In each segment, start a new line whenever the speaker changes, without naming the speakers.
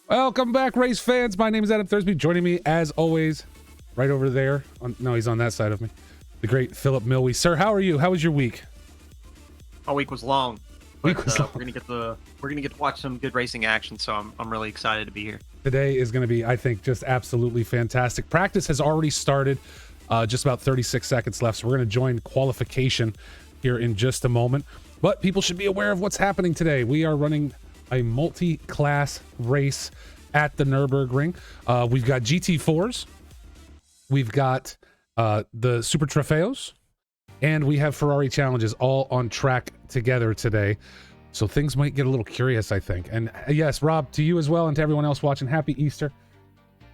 Welcome back, race fans. My name is Adam Thursby. Joining me, as always, right over there. No, he's on that side of me. The great Philip Milwee. Sir, how are you? How was your week?
Our week was long.
We're
gonna get to watch some good racing action, so I'm really excited to be here.
Today is going to be, I think, just absolutely fantastic. Practice has already started. Just about 36 seconds left, so we're going to join qualification here in just a moment. But people should be aware of what's happening today. We are running a multi-class race at the Nürburgring. We've got GT4s, we've got the Super Trofeos, and we have Ferrari challenges all on track together today. So things might get a little curious, I think. And yes, Rob, to you as well, and to everyone else watching, happy Easter.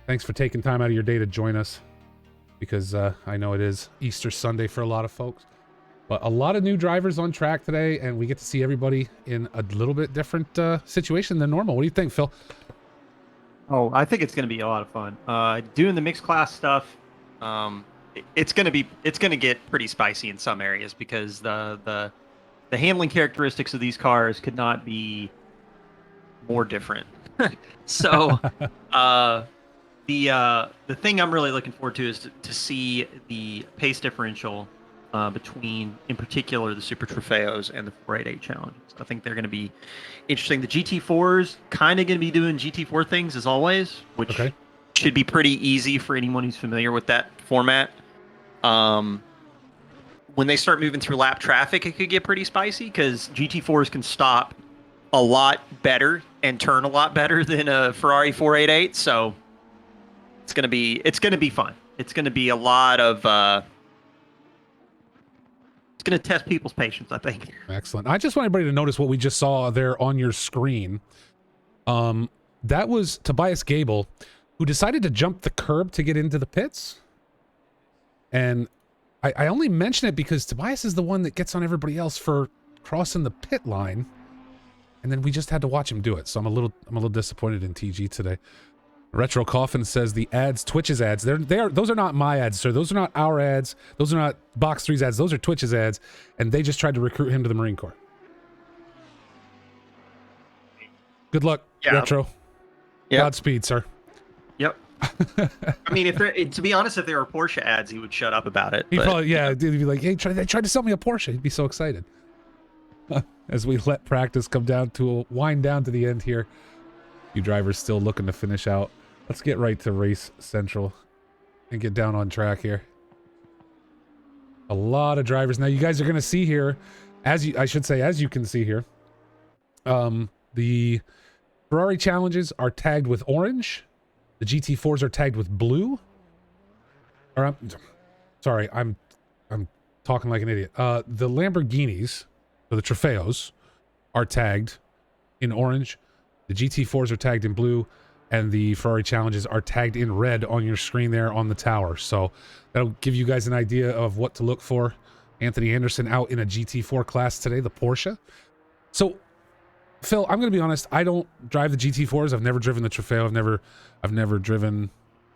Thanks for taking time out of your day to join us, because I know it is Easter Sunday for a lot of folks. But a lot of new drivers on track today, and we get to see everybody in a little bit different situation than normal. What do you think, Phil?
Oh, I think it's going to be a lot of fun. Doing the mixed class stuff, it's going to get pretty spicy in some areas because the handling characteristics of these cars could not be more different. So the thing I'm really looking forward to is to see the pace differential between, in particular, the Super Trofeos and the 488 challenges. I think they're going to be interesting. The GT4s kind of going to be doing GT4 things as always, which should be pretty easy for anyone who's familiar with that format. When they start moving through lap traffic, it could get pretty spicy because GT4s can stop a lot better and turn a lot better than a Ferrari 488. So it's going to be fun. It's going to be a lot of it's going to test people's patience, I think.
Excellent. I just want everybody to notice what we just saw there on your screen. That was Tobias Gable, who decided to jump the curb to get into the pits. And I only mention it because Tobias is the one that gets on everybody else for crossing the pit line. And then we just had to watch him do it. So I'm a little disappointed in TG today. Retro Coffin says the ads, Twitch's ads, those are not my ads, sir. Those are not our ads. Those are not Box3's ads. Those are Twitch's ads, and they just tried to recruit him to the Marine Corps. Good luck, Retro. Yep. Godspeed, sir.
Yep. I mean, to be honest, if there were Porsche ads, he would shut up about it.
He'd probably, he'd be like, hey, they tried to sell me a Porsche. He'd be so excited. As we let practice wind down to the end here. You drivers still looking to finish out. Let's get right to Race Central and get down on track here. A lot of drivers. Now you guys are going to see here, as you can see here, the Ferrari challenges are tagged with orange. The GT4s are tagged with blue. Or I'm talking like an idiot. The Lamborghinis, or the Trofeos, are tagged in orange. The GT4s are tagged in blue, and the Ferrari challenges are tagged in red on your screen there on the tower. So that'll give you guys an idea of what to look for. Anthony Anderson out in a GT4 class today, the Porsche. So, Phil, I'm going to be honest. I don't drive the GT4s. I've never driven the Trofeo. I've never driven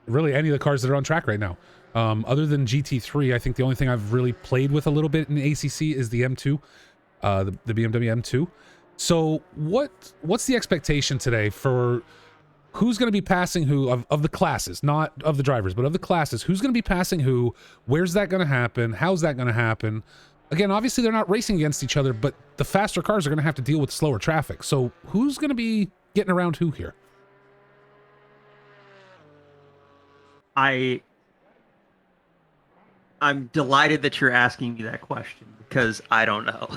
really any of the cars that are on track right now. Other than GT3, I think the only thing I've really played with a little bit in ACC is the M2, the BMW M2. So what's the expectation today for who's going to be passing who of the classes, not of the drivers, but of the classes? Who's going to be passing who? Where's that going to happen? How's that going to happen? Again, obviously they're not racing against each other, but the faster cars are going to have to deal with slower traffic. So who's going to be getting around who here?
I'm delighted that you're asking me that question because I don't know.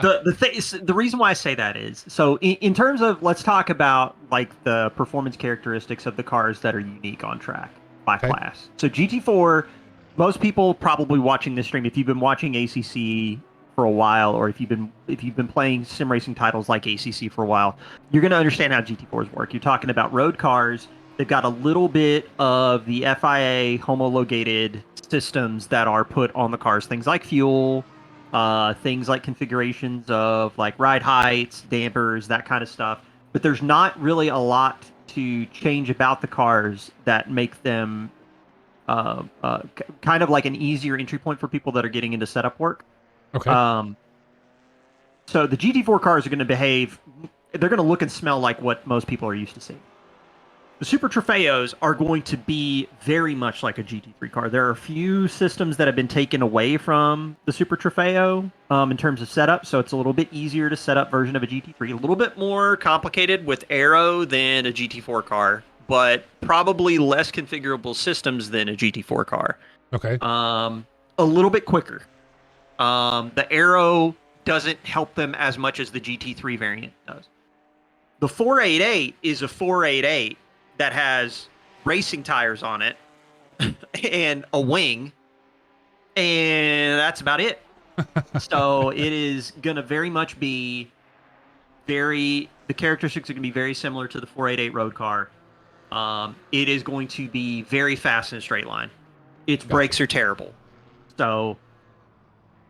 The reason why I say that is, so in terms of, let's talk about like the performance characteristics of the cars that are unique on track by class. So GT4, most people probably watching this stream, if you've been watching ACC for a while, or if you've been playing sim racing titles like ACC for a while, you're going to understand how GT4s work. You're talking about road cars. They've got a little bit of the FIA homologated systems that are put on the cars. Things like fuel, things like configurations of like ride heights, dampers, that kind of stuff. But there's not really a lot to change about the cars that make them kind of like an easier entry point for people that are getting into setup work.
Okay.
So the GT4 cars are going to behave, they're going to look and smell like what most people are used to seeing. The Super Trofeos are going to be very much like a GT3 car. There are a few systems that have been taken away from the Super Trofeo in terms of setup, so it's a little bit easier to set up version of a GT3. A little bit more complicated with aero than a GT4 car, but probably less configurable systems than a GT4 car.
Okay.
A little bit quicker. The aero doesn't help them as much as the GT3 variant does. The 488 is a 488 that has racing tires on it and a wing, and that's about it. So it is going to very much be the characteristics are going to be very similar to the 488 road car. It is going to be very fast in a straight line. Its brakes are terrible. So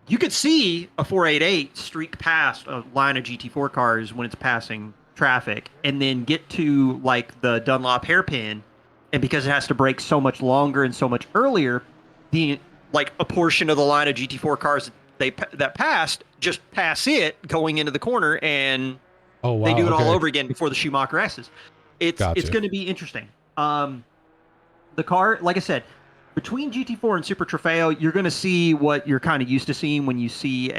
you could see a 488 streak past a line of GT4 cars when it's passing traffic and then get to like the Dunlop hairpin, and because it has to brake so much longer and so much earlier, the like a portion of the line of GT4 cars that passed just pass it going into the corner, and they do it all over again before the Schumacher S's. It's going to be interesting. The car, like I said, between GT4 and Super Trofeo, you're going to see what you're kind of used to seeing when you see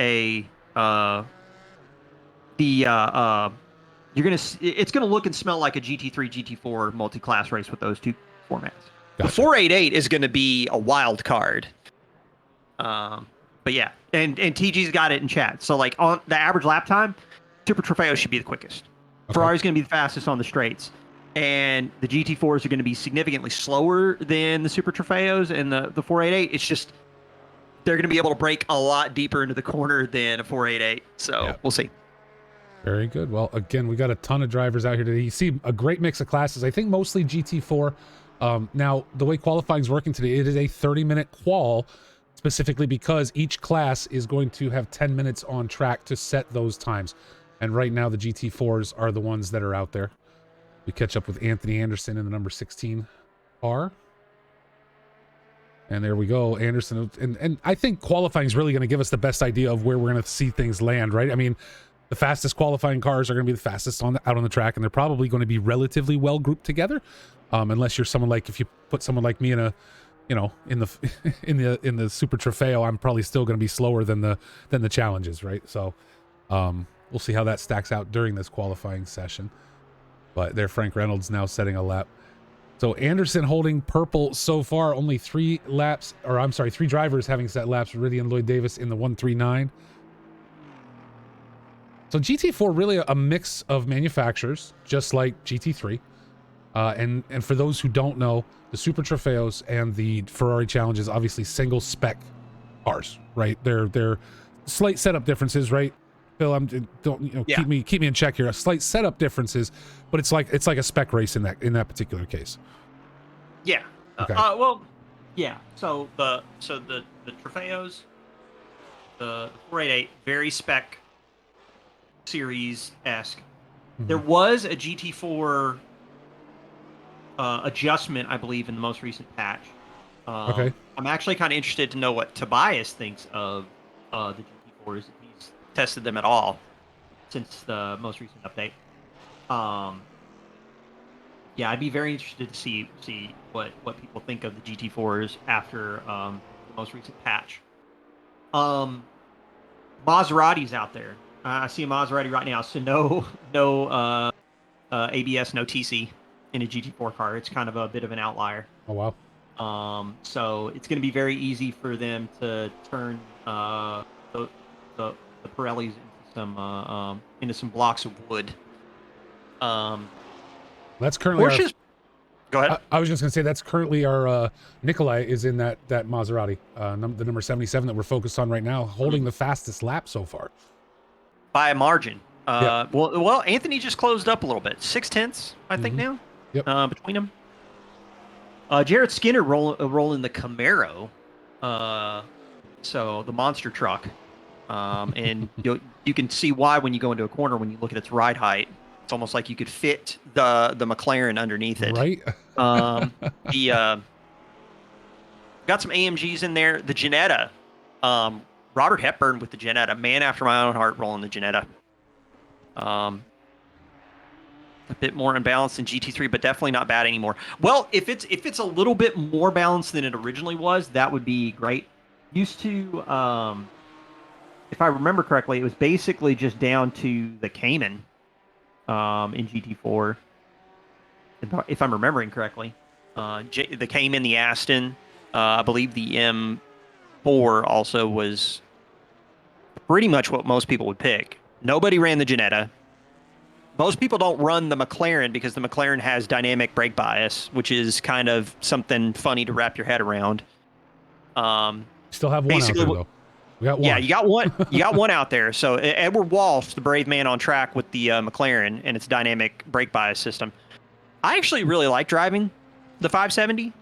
it's going to look and smell like a GT3, GT4 multi-class race with those two formats. The 488 is going to be a wild card. But yeah, and TG's got it in chat. So like on the average lap time, Super Trofeo should be the quickest. Okay. Ferrari's going to be the fastest on the straights. And the GT4s are going to be significantly slower than the Super Trofeos and the 488. It's just they're going to be able to brake a lot deeper into the corner than a 488. So we'll see.
Very good. Well, again, we got a ton of drivers out here today. You see a great mix of classes. I think mostly GT4. Now, the way qualifying is working today, it is a 30-minute qual, specifically because each class is going to have 10 minutes on track to set those times. And right now, the GT4s are the ones that are out there. We catch up with Anthony Anderson in the number 16 car. And there we go, Anderson. And I think qualifying is really going to give us the best idea of where we're going to see things land, right? I mean, the fastest qualifying cars are going to be the fastest out on the track, and they're probably going to be relatively well grouped together. Unless you're someone like, if you put someone like me in a, you know, in the in the Super Trofeo, I'm probably still going to be slower than the challenges, right? So we'll see how that stacks out during this qualifying session. But there, Frank Reynolds now setting a lap. So Anderson holding purple so far. Only 3 drivers having set laps. Ridian Lloyd Davis in the 139. So GT4 really a mix of manufacturers, just like GT3. And for those who don't know, the Super Trofeos and the Ferrari Challenges obviously single spec cars, right? They're slight setup differences, right? Phil, keep me in check here. A slight setup differences, but it's like a spec race in that particular case.
Yeah. Okay. Yeah. So the Trofeos, the 488, very spec series-esque. Mm-hmm. There was a GT4 adjustment, I believe, in the most recent patch. Okay. I'm actually kind of interested to know what Tobias thinks of the GT4s, if he's tested them at all since the most recent update. Yeah, I'd be very interested to see what people think of the GT4s after the most recent patch. Maserati's out there. I see a Maserati right now, so no ABS, no TC in a GT4 car. It's kind of a bit of an outlier.
Oh wow.
So it's going to be very easy for them to turn the Pirellis into some blocks of wood.
That's currently
Porsche's. Go ahead.
I was just going to say that's currently our Nikolai is in that Maserati, the number 77 that we're focused on right now, holding the fastest lap so far
by a margin. Well, Anthony just closed up a little bit, 0.6, I think now.
Yep.
Between them. Jarrett Skinner rolling the Camaro, so the monster truck, and you can see why when you go into a corner when you look at its ride height. It's almost like you could fit the McLaren underneath it.
Right.
Got some AMGs in there. The Ginetta, Robert Hepburn with the Ginetta, man after my own heart, rolling the Ginetta. a bit more unbalanced than GT3, but definitely not bad anymore. Well, if it's a little bit more balanced than it originally was, that would be great. Used to, if I remember correctly, it was basically just down to the Cayman in GT4, if I'm remembering correctly. The Cayman, the Aston, I believe the M4 also was pretty much what most people would pick. Nobody ran the Ginetta. Most people don't run the McLaren because the McLaren has dynamic brake bias, which is kind of something funny to wrap your head around.
Still have one out there, though. We got one.
Yeah, you got one. You got one out there. So Edward Walsh, the brave man on track with the McLaren and its dynamic brake bias system. I actually really like driving the 570.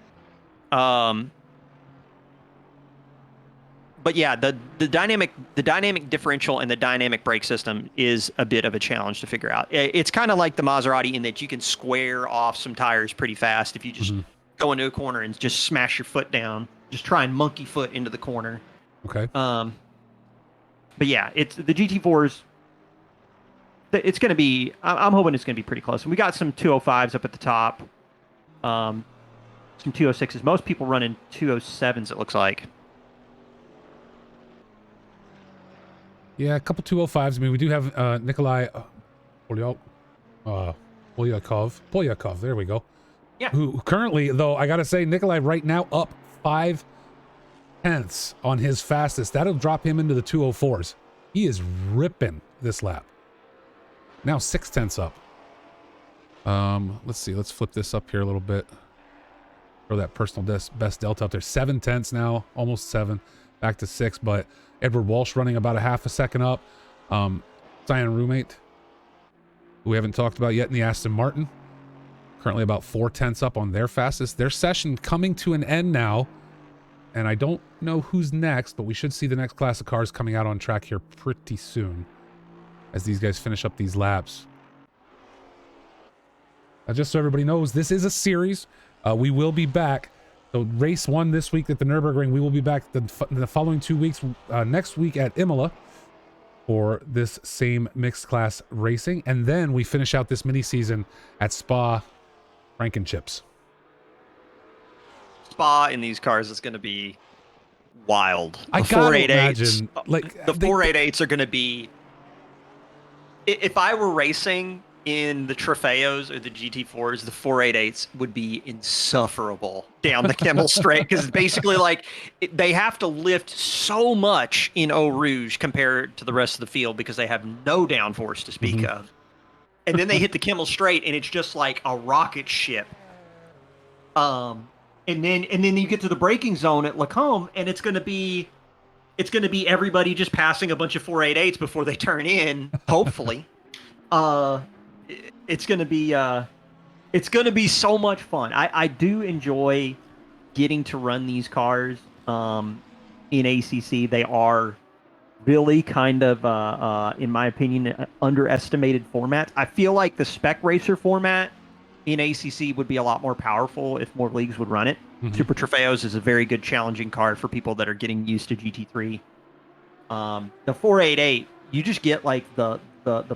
But yeah, the dynamic differential and the dynamic brake system is a bit of a challenge to figure out. It's kind of like the Maserati in that you can square off some tires pretty fast if you just go into a corner and just smash your foot down. Just try and monkey foot into the corner.
Okay.
But yeah, it's the GT4s. It's going to be. I'm hoping it's going to be pretty close. And we got some 205s up at the top. Some 206s. Most people run in 207s. It looks like.
Yeah, a couple 205s. I mean, we do have Nikolai Polyakov. There we go.
Yeah.
Who currently, though, I gotta say, Nikolai right now up 5 tenths on his fastest. That'll drop him into the 204s. He is ripping this lap. Now 6 tenths up. Let's see. Let's flip this up here a little bit. Throw that personal best delta up there. 7 tenths now, almost 7, back to 6. But Edward Walsh running about a half a second up. Cyan roommate, who we haven't talked about yet in the Aston Martin, currently about 4 tenths up on their fastest. Their session coming to an end now. And I don't know who's next, but we should see the next class of cars coming out on track here pretty soon as these guys finish up these laps. Just so everybody knows, this is a series. We will be back. So race 1 this week at the Nürburgring. We will be back the following 2 weeks, next week at Imola for this same mixed class racing. And then we finish out this mini season at Spa Frankenchips.
Spa in these cars is going to be wild.
I gotta imagine, like,
the 488s are going to be. If I were racing in the Trofeos or the GT4s, the 488s would be insufferable down the Kemmel Straight because it's basically like they have to lift so much in Eau Rouge compared to the rest of the field because they have no downforce to speak of. And then they hit the Kemmel Straight and it's just like a rocket ship. And then you get to the braking zone at Lacombe and it's going to be everybody just passing a bunch of 488s before they turn in, hopefully. It's going to be so much fun. I do enjoy getting to run these cars in ACC. They are really kind of, in my opinion, underestimated formats. I feel like the spec racer format in ACC would be a lot more powerful if more leagues would run it. Super Trofeos is a very good challenging car for people that are getting used to GT3. The 488, you just get like the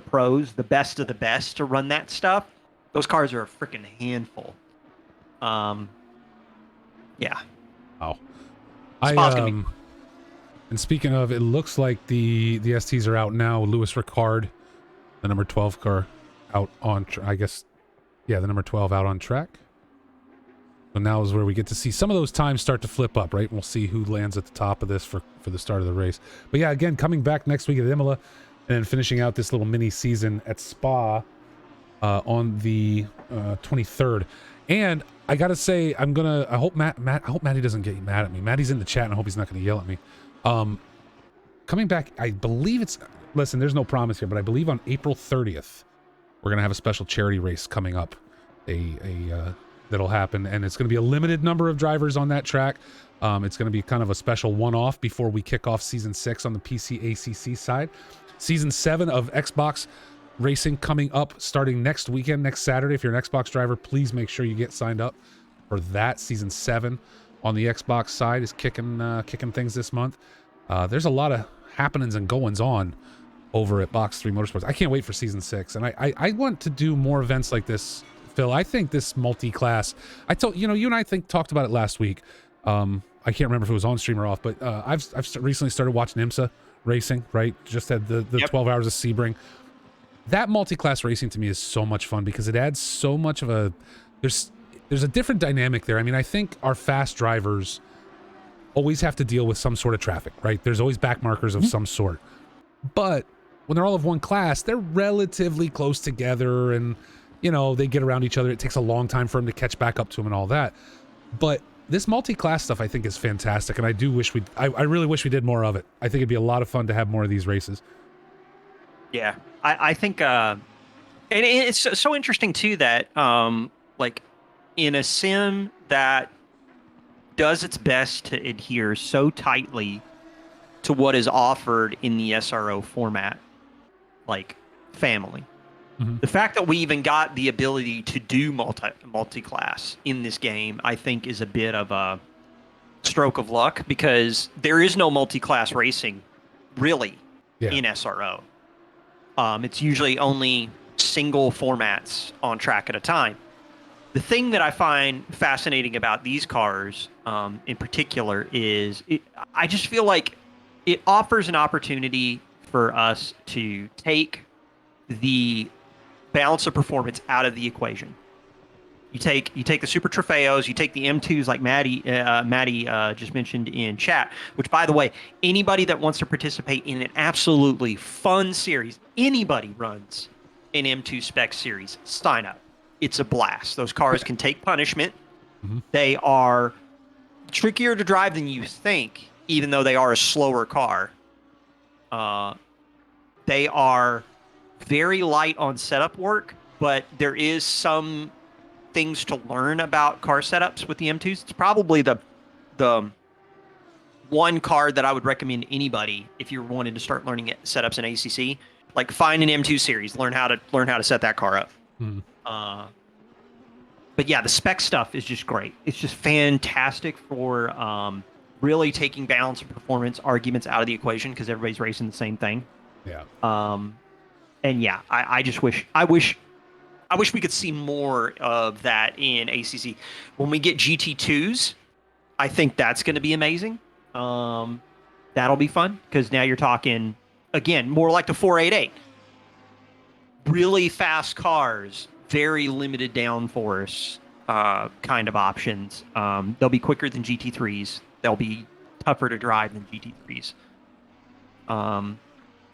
pros, the best of the best to run that stuff. Those cars are a freaking handful. Yeah.
Wow. And speaking of, it looks like the STs are out now. Louis Ricard, the number 12 car, out on, I guess, yeah, the number 12 out on track. So now is where we get to see some of those times start to flip up, right? We'll see who lands at the top of this for the start of the race. But yeah, again, coming back next week at Imola and then finishing out this little mini season at Spa on the 23rd. And I gotta say, I hope Matty doesn't get mad at me. Matty's in the chat and I hope he's not gonna yell at me. Coming back, I believe listen, there's no promise here, but I believe on April 30th, we're gonna have a special charity race coming up. That'll happen, and it's going to be a limited number of drivers on that track. It's going to be kind of a special one-off before we kick off Season 6 on the PC ACC side. Season 7 of Xbox Racing coming up starting next weekend, next Saturday. If you're an Xbox driver, please make sure you get signed up for that. Season 7 on the Xbox side is kicking things this month. There's a lot of happenings and goings on over at Box3 Motorsports. I can't wait for season 6, and I want to do more events like this, Phil. I think this multi-class, I told you and I talked about it last week. I can't remember if it was on stream or off, but I've recently started watching IMSA racing, right? Just had the 12 hours of Sebring. That multi-class racing to me is so much fun because it adds so much of a there's a different dynamic there. I mean, I think our fast drivers always have to deal with some sort of traffic, right? There's always back markers of some sort. But when they're all of one class, they're relatively close together and, they get around each other. It takes a long time for them to catch back up to them and all that. But this multi-class stuff I think is fantastic, and I do wish I really wish we did more of it. I think it'd be a lot of fun to have more of these races.
Yeah, I think, and it's so interesting too that, like, in a sim that does its best to adhere so tightly to what is offered in the SRO format, like family. Mm-hmm. The fact that we even got the ability to do multi-class in this game, I think, is a bit of a stroke of luck because there is no multi-class racing really in SRO. It's usually only single formats on track at a time. The thing that I find fascinating about these cars in particular is I just feel like it offers an opportunity for us to take the balance of performance out of the equation. You take the Super Trofeos, you take the M2s like Maddie just mentioned in chat, which, by the way, anybody that wants to participate in an absolutely fun series, anybody runs an M2 spec series, sign up. It's a blast. Those cars can take punishment. Mm-hmm. They are trickier to drive than you think, even though they are a slower car. They are very light on setup work, but there is some things to learn about car setups with the M2s. It's probably the one car that I would recommend anybody if you're wanting to start learning setups in ACC. Like, find an M2 series, learn how to set that car up. Mm. But yeah, the spec stuff is just great. It's just fantastic for really taking balance and performance arguments out of the equation because everybody's racing the same thing.
Yeah.
And yeah, I wish we could see more of that in ACC. When we get GT2s, I think that's going to be amazing. That'll be fun because now you're talking, again, more like the 488. Really fast cars, very limited downforce kind of options. They'll be quicker than GT3s. They'll be tougher to drive than GT3s.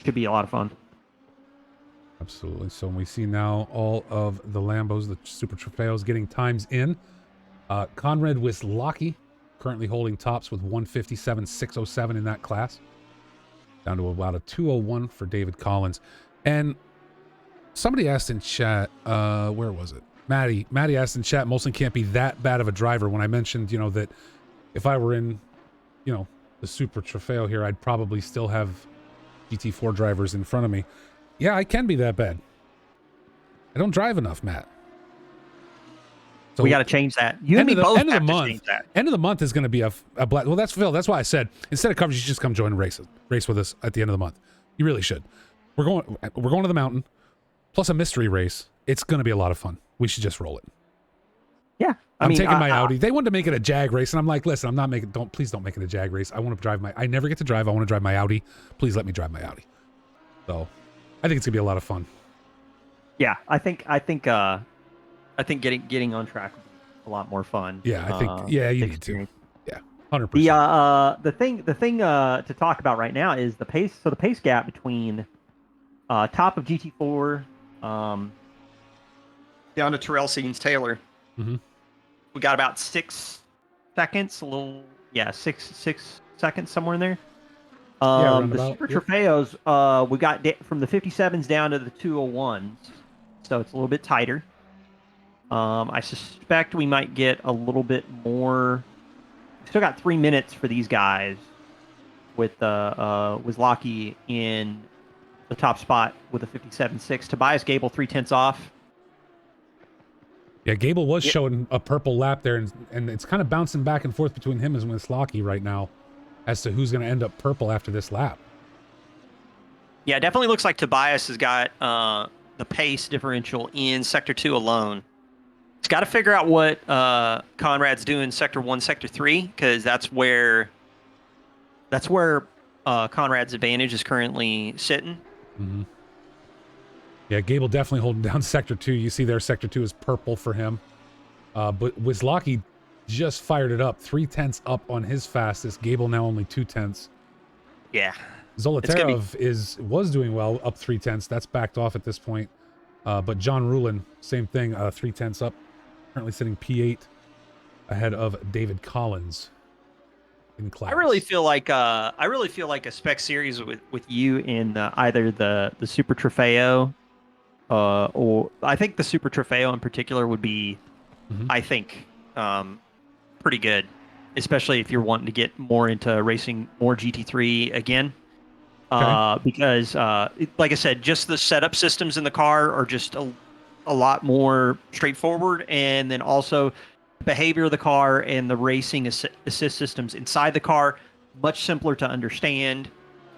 Should be a lot of fun.
Absolutely. So we see now all of the Lambos, the Super Trofeos, getting times in. Conrad Wisłocki currently holding tops with 157.607 in that class. Down to about a 201 for David Collins. And somebody asked in chat, where was it? Maddie asked in chat, Molson can't be that bad of a driver. When I mentioned, that if I were in, the Super Trofeo here, I'd probably still have GT4 drivers in front of me. Yeah, I can be that bad. I don't drive enough, Matt. So
we got to change that. You and me both have to change that.
End of the month is going to be a black. Well, that's Phil. That's why I said instead of coverage, you should just come join a race with us at the end of the month. You really should. We're going to the mountain, plus a mystery race. It's going to be a lot of fun. We should just roll it.
Yeah,
I'm taking my Audi. They wanted to make it a Jag race, and I'm like, listen, I'm not making. Please don't make it a Jag race. I want to drive I never get to drive. I want to drive my Audi. Please let me drive my Audi. So, I think it's gonna be a lot of fun.
Yeah, I think getting on track would be a lot more fun.
Yeah, I think you need to. Yeah, 100%.
The thing to talk about right now is the pace. So the pace gap between top of GT4 down to Terrell Seedings Taylor. Mm-hmm. We got about 6 seconds, 6 seconds somewhere in there. The Super Trofeos, we got from the 57s down to the 201s, so it's a little bit tighter. I suspect we might get a little bit more. Still got 3 minutes for these guys with Wisłocki in the top spot with a 57.6. Tobias Gable 0.3 off.
Yeah, Gable was showing a purple lap there, and it's kind of bouncing back and forth between him and Wisłocki right now as to who's going to end up purple after this lap.
Yeah, it definitely looks like Tobias has got the pace differential in Sector 2 alone. He's got to figure out what Conrad's doing Sector 1, Sector 3, because that's where Conrad's advantage is currently sitting.
Mm-hmm. Yeah, Gable definitely holding down Sector 2. You see there, Sector 2 is purple for him. But Wisłocki just fired it up. 0.3 up on his fastest. Gable now only 0.2.
Yeah.
Zolotarov was doing well, up 0.3. That's backed off at this point. But John Rulin, same thing, 0.3 up. Currently sitting P8 ahead of David Collins in class.
I really feel like a spec series with you in either the Super Trofeo, or I think the Super Trofeo in particular would be, I think, pretty good, especially if you're wanting to get more into racing more GT3 again.
Okay.
Because like I said, just the setup systems in the car are just a lot more straightforward, and then also the behavior of the car and the racing assist systems inside the car much simpler to understand.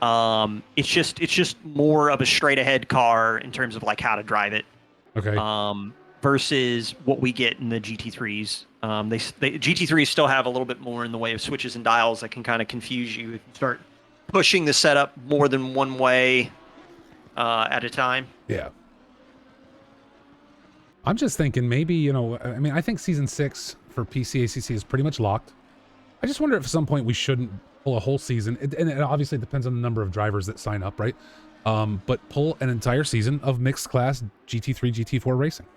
It's just more of a straight ahead car in terms of like how to drive it.
Okay.
Versus what we get in the GT3s. They GT3s still have a little bit more in the way of switches and dials that can kind of confuse you if you start pushing the setup more than one way at a time.
Yeah. I'm just thinking maybe, I mean, I think season 6 for PCACC is pretty much locked. I just wonder if at some point we shouldn't pull a whole season. And it obviously depends on the number of drivers that sign up, right? But pull an entire season of mixed class GT3, GT4 racing.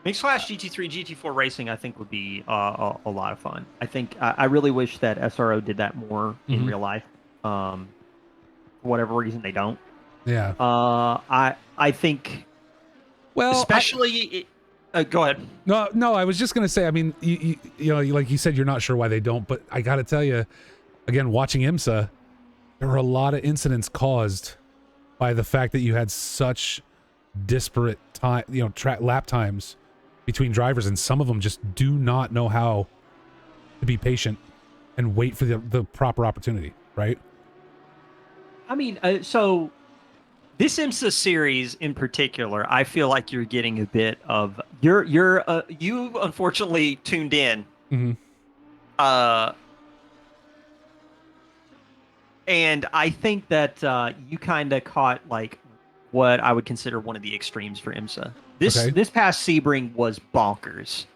Mixed class GT3, GT4 racing, I think, would be a lot of fun. I think I really wish that SRO did that more in real life. For whatever reason, they don't.
Yeah.
I think. Well, especially. Go ahead.
No. I was just gonna say. I mean, you know, like you said, you're not sure why they don't, but I gotta tell you, again, watching IMSA, there were a lot of incidents caused by the fact that you had such disparate time, lap times between drivers, and some of them just do not know how to be patient and wait for the proper opportunity, right?
I mean, so this IMSA series in particular, I feel like you're getting a bit of you unfortunately tuned in. And I think that you kind of caught like what I would consider one of the extremes for IMSA. This past Sebring was bonkers.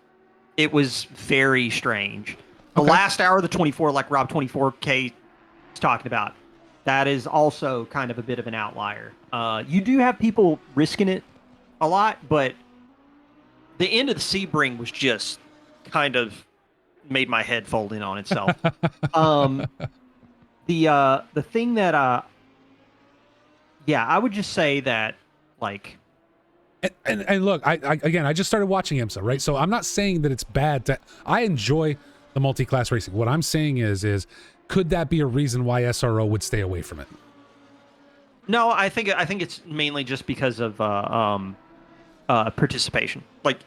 It was very strange. The last hour of the 24, like Rob 24K is talking about, that is also kind of a bit of an outlier. You do have people risking it a lot, but the end of the Sebring was just kind of made my head fold in on itself. The thing that I would just say that like
and look, I just started watching IMSA, right? So I'm not saying that it's bad I enjoy the multi-class racing. What I'm saying is could that be a reason why SRO would stay away from it?
No, I think it's mainly just because of participation. Like,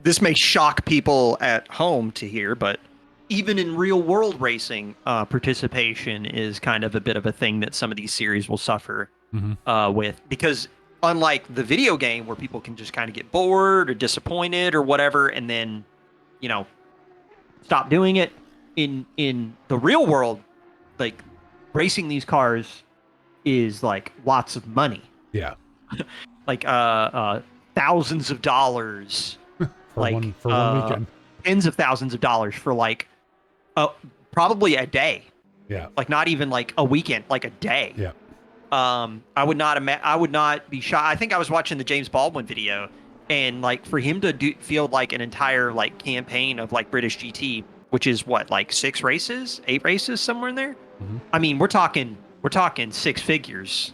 this may shock people at home to hear, but even in real world racing, participation is kind of a bit of a thing that some of these series will suffer with, because unlike the video game where people can just kind of get bored or disappointed or whatever, and then, stop doing it, in the real world, like racing these cars is like lots of money.
Yeah.
Like thousands of dollars
for one weekend.
Tens of thousands of dollars for like probably a day.
Yeah.
Like not even like a weekend, like a day.
Yeah.
I would not be shocked. I think I was watching the James Baldwin video, and like for him to field like an entire like campaign of like British GT, which is what, like 8 races, somewhere in there. I mean, we're talking 6 figures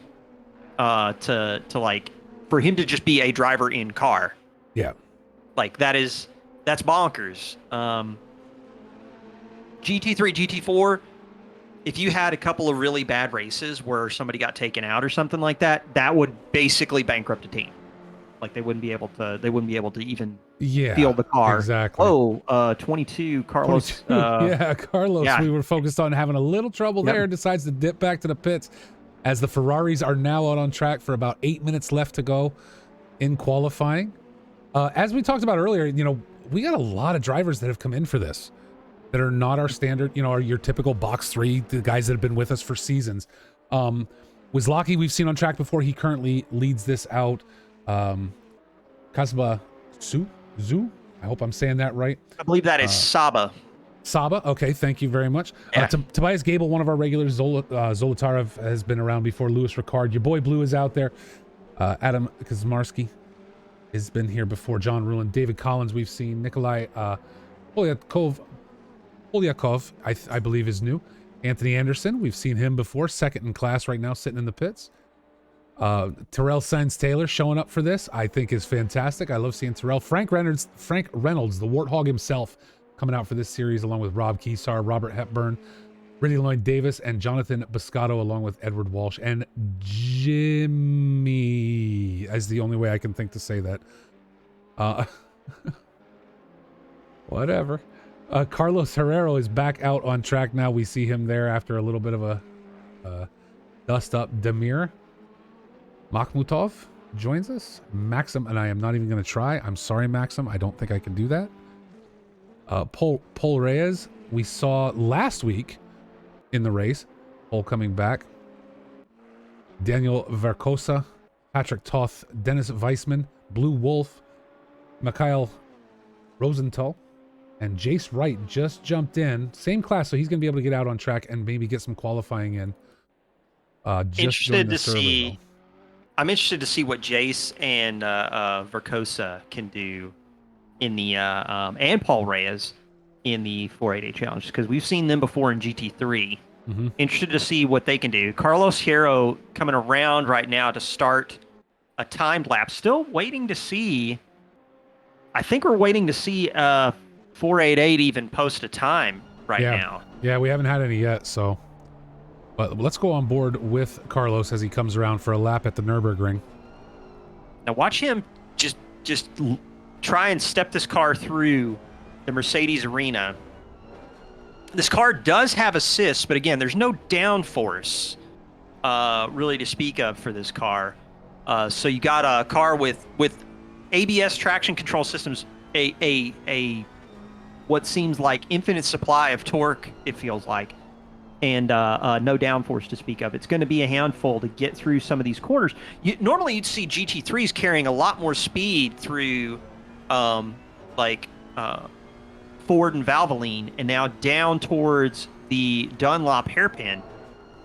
to like for him to just be a driver in car.
Yeah.
Like that's bonkers. GT3, GT4, if you had a couple of really bad races where somebody got taken out or something like that, that would basically bankrupt a team. Like they wouldn't be able to even field the car.
Exactly.
Oh, 22, Carlos.
22. Carlos.
Yeah.
We were focused on having a little trouble there. Decides to dip back to the pits. as the Ferraris are now out on track for about 8 minutes left to go in qualifying. As we talked about earlier, you know, we got a lot of drivers that have come in for this that are not our standard, you know, your typical box 3, the guys that have been with us for seasons. Wizlaki, we've seen on track before. He currently leads this out. Kasba Zu, I hope I'm saying that right.
I believe that is Saba.
Saba, okay, thank you very much.
Yeah.
Tobias Gable, one of our regulars. Zolotarov has been around before. Lewis Ricard, your boy Blue is out there. Adam Kazmarski has been here before. John Ruland, David Collins, we've seen. Nikolai Polyakov, I believe is new. Anthony Anderson, we've seen him before. Second in class right now, sitting in the pits. Terrell Sainz Taylor showing up for this, I think is fantastic. I love seeing Terrell. Frank Reynolds, the Warthog himself, coming out for this series along with Rob Keesar, Robert Hepburn, Ridley Lloyd Davis, and Jonathan Biscotto, along with Edward Walsh and Jimmy, as the only way I can think to say that. Whatever. Carlos Herrero is back out on track now. We see him there after a little bit of a dust up. Damir Makhmutov joins us. Maxim, and I am not even going to try. I'm sorry, Maxim. I don't think I can do that. Paul Reyes, we saw last week in the race. Paul coming back. Daniel Verkosa, Patrick Toth, Dennis Weissman, Blue Wolf, Mikhail Rosenthal, and Jace Wright just jumped in. Same class, so he's going to be able to get out on track and maybe get some qualifying in.
Interested to see. I'm interested to see what Jace and Verkosa can do in the and Paul Reyes in the 488 challenge, because we've seen them before in GT3.
Mm-hmm.
Interested to see what they can do. Carlos Hierro coming around right now to start a timed lap. Still waiting to see. I think we're waiting to see 488 even post a time now.
Yeah, we haven't had any yet, so. But let's go on board with Carlos as he comes around for a lap at the Nürburgring.
Now watch him just try and step this car through the Mercedes arena. This car does have assist, but again, there's no downforce really to speak of for this car. So you got a car with ABS traction control systems, a what seems like infinite supply of torque, it feels like, and no downforce to speak of. It's going to be a handful to get through some of these corners. Normally you'd see GT3s carrying a lot more speed through Ford and Valvoline, and now down towards the Dunlop hairpin.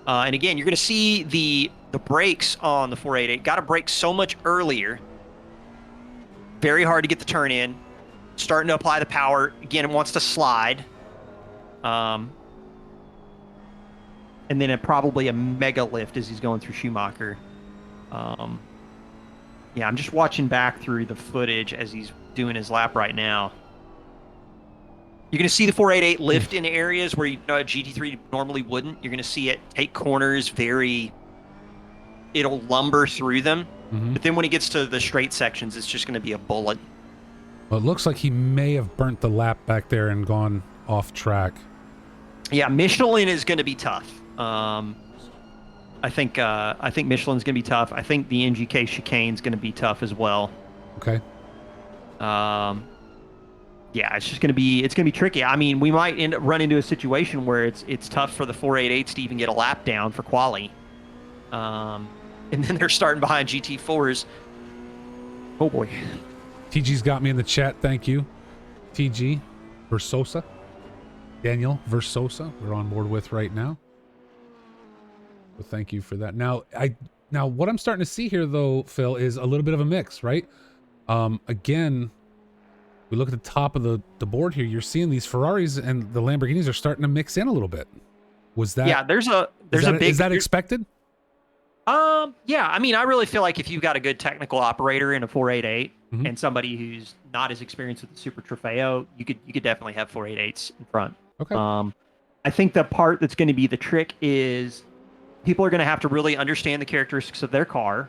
And again, you're going to see the brakes on the 488. Got to brake so much earlier. Very hard to get the turn in. Starting to apply the power. Again, it wants to slide. And then probably a mega lift as he's going through Schumacher. Yeah, I'm just watching back through the footage as he's doing his lap right now. You're going to see the 488 lift in areas where a GT3 normally wouldn't. You're going to see it take corners it'll lumber through them.
Mm-hmm.
But then when he gets to the straight sections, it's just going to be a bullet.
Well, it looks like he may have burnt the lap back there and gone off track.
Yeah, Michelin is going to be tough. I think Michelin's going to be tough. I think the NGK chicane is going to be tough as well.
Okay.
Yeah, it's going to be tricky. I mean, we might run into a situation where it's tough for the 488s to even get a lap down for quali. And then they're starting behind GT4s. Oh boy.
TG's got me in the chat. Thank you. TG Versosa. Daniel Versosa, we're on board with right now. So thank you for that. Now what I'm starting to see here though, Phil, is a little bit of a mix, right? Again, we look at the top of the board here, you're seeing these Ferraris and the Lamborghinis are starting to mix in a little bit. Was that is that expected?
Yeah, I mean, I really feel like if you've got a good technical operator in a 488
Mm-hmm.
and somebody who's not as experienced with the Super Trofeo, you could definitely have 488s in front.
Okay.
I think the part that's going to be the trick is people are going to have to really understand the characteristics of their car,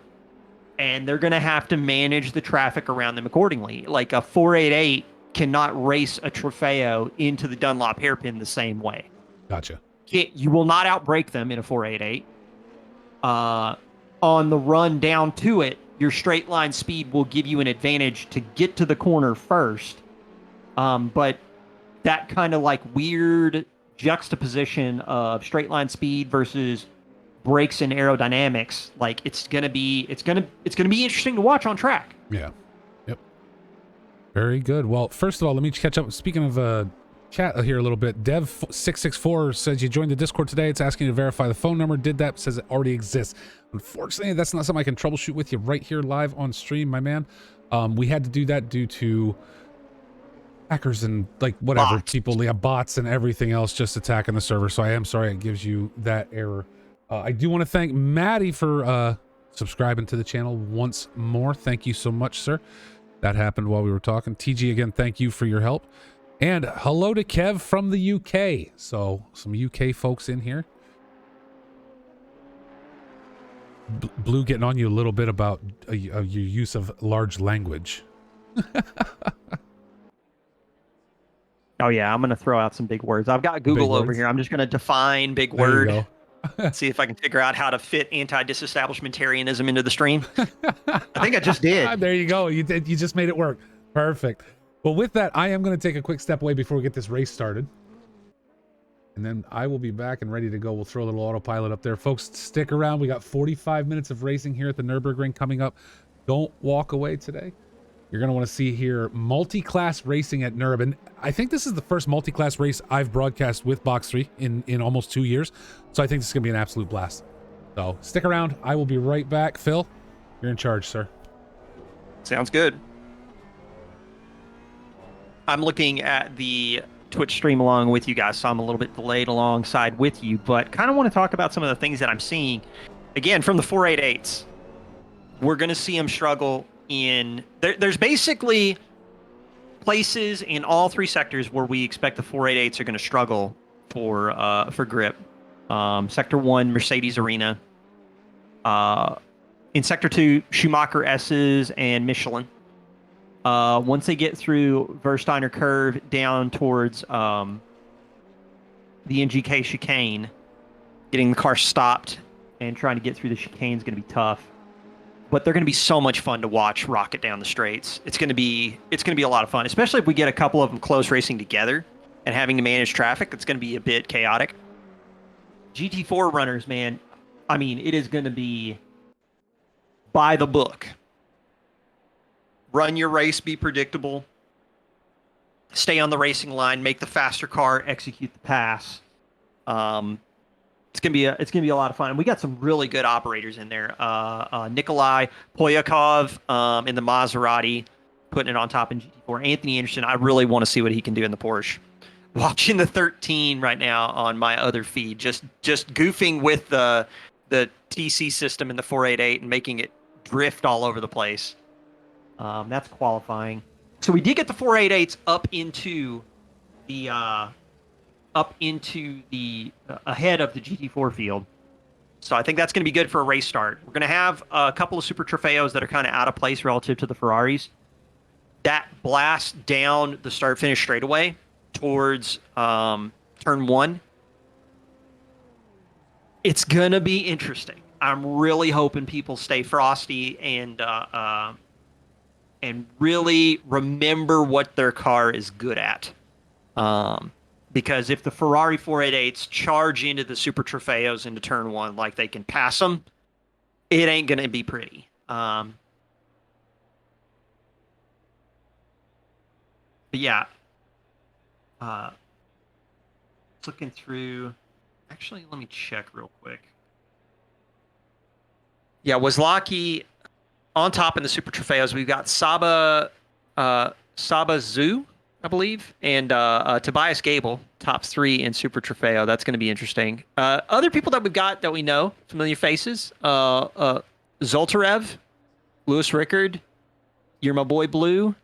and they're going to have to manage the traffic around them accordingly. Like a 488 cannot race a Trofeo into the Dunlop hairpin the same way.
Gotcha.
You will not outbrake them in a 488. on the run down to it, your straight line speed will give you an advantage to get to the corner first. But that kind of like weird juxtaposition of straight line speed versus brakes and aerodynamics, like it's gonna be interesting to watch on track.
Yeah. Yep. Very good. Well, first of all, let me catch up. Speaking of chat here a little bit, Dev664 says you joined the Discord today. It's asking you to verify the phone number. Did that? Says it already exists. Unfortunately, that's not something I can troubleshoot with you right here live on stream, my man. We had to do that due to hackers and like whatever people, yeah, bots and everything else just attacking the server. So I am sorry it gives you that error. I do want to thank Maddie for subscribing to the channel once more. Thank you so much, sir. That happened while we were talking. TG, again, thank you for your help. And hello to Kev from the UK. So some UK folks in here. Blue getting on you a little bit about your use of large language.
Oh yeah, I'm gonna throw out some big words. I've got Google over here. I'm just gonna define big word. See if I can figure out how to fit anti-disestablishmentarianism into the stream. I think I just did.
There you go. You did. You just made it work. Perfect. Well, with that, I am going to take a quick step away before we get this race started. And then I will be back and ready to go. We'll throw a little autopilot up there. Folks, stick around. We got 45 minutes of racing here at the Nürburgring coming up. Don't walk away today. You're going to want to see here multi-class racing at Nürburgring. And I think this is the first multi-class race I've broadcast with Box3 in almost 2 years. So I think this is going to be an absolute blast. So stick around. I will be right back. Phil, you're in charge, sir.
Sounds good. I'm looking at the Twitch stream along with you guys, so I'm a little bit delayed alongside with you, but kind of want to talk about some of the things that I'm seeing. Again, from the 488s, we're going to see them struggle in... There's basically places in all three sectors where we expect the 488s are going to struggle for grip. Sector 1, Mercedes Arena. In Sector 2, Schumacher S's and Michelin. Once they get through Versteiner Curve down towards the NGK chicane, getting the car stopped and trying to get through the chicane is going to be tough. But they're going to be so much fun to watch rocket down the straights. It's going to be a lot of fun, especially if we get a couple of them close racing together and having to manage traffic. It's going to be a bit chaotic. GT4 runners, man, I mean, it is going to be by the book. Run your race, be predictable, stay on the racing line, make the faster car execute the pass. It's gonna be a lot of fun. And we got some really good operators in there. Nikolai Polyakov in the Maserati, putting it on top in GT4. Anthony Anderson, I really want to see what he can do in the Porsche. Watching the 13 right now on my other feed, just goofing with the TC system in the 488 and making it drift all over the place. That's qualifying. So we did get the 488s up into the ahead of the GT4 field. So I think that's going to be good for a race start. We're going to have a couple of Super Trofeos that are kind of out of place relative to the Ferraris. That blast down the start-finish straightaway towards turn 1. It's going to be interesting. I'm really hoping people stay frosty and really remember what their car is good at. Because if the Ferrari 488s charge into the Super Trofeos into turn 1 like they can pass them, it ain't going to be pretty. But yeah. Looking through... Actually, let me check real quick. Yeah, Wozlacki on top in the Super Trofeos. We've got Saba Zhu, I believe, and Tobias Gable, top 3 in Super Trofeo. That's going to be interesting. Other people that we've got that we know, familiar faces. Zoltarev, Lewis Rickard, you're my boy Blue.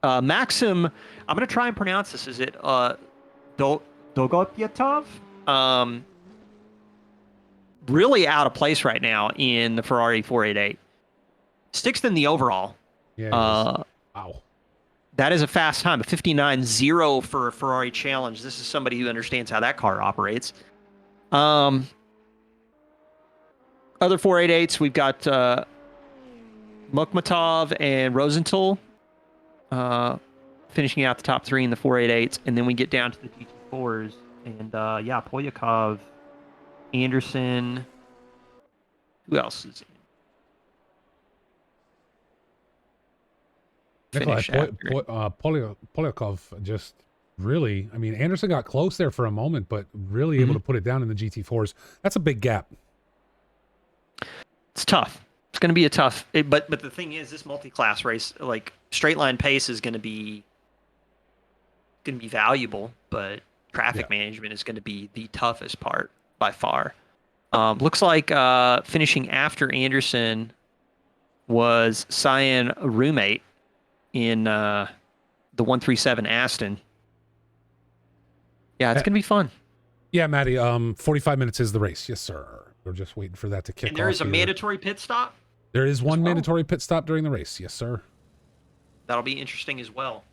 Maxim, I'm going to try and pronounce this. Is it Dolgopyatov? Really out of place right now in the Ferrari 488. 6th in the overall.
Yeah. Wow.
That is a fast time, a 59.0 for a Ferrari Challenge. This is somebody who understands how that car operates. Other 488s, we've got Mukhmatov and Rosenthal finishing out the top three in the 488s, and then we get down to the GT4s, and yeah, Polyakov, Anderson, who else is in?
Nikolai
Finish after.
Polyakov just really, I mean, Anderson got close there for a moment, but really able to put it down in the GT4s. That's a big gap.
It's tough. It's going to be a tough. But the thing is, this multi-class race, like straight line pace, is going to be valuable, but traffic management is going to be the toughest part by far. Looks like finishing after Anderson was Cyan roommate in the 137 Aston. Yeah, it's going to be fun.
Yeah, Maddie, 45 minutes is the race. Yes, sir. We're just waiting for that to kick off.
And there is a mandatory pit stop?
There is one mandatory pit stop during the race. Yes, sir.
That'll be interesting as well.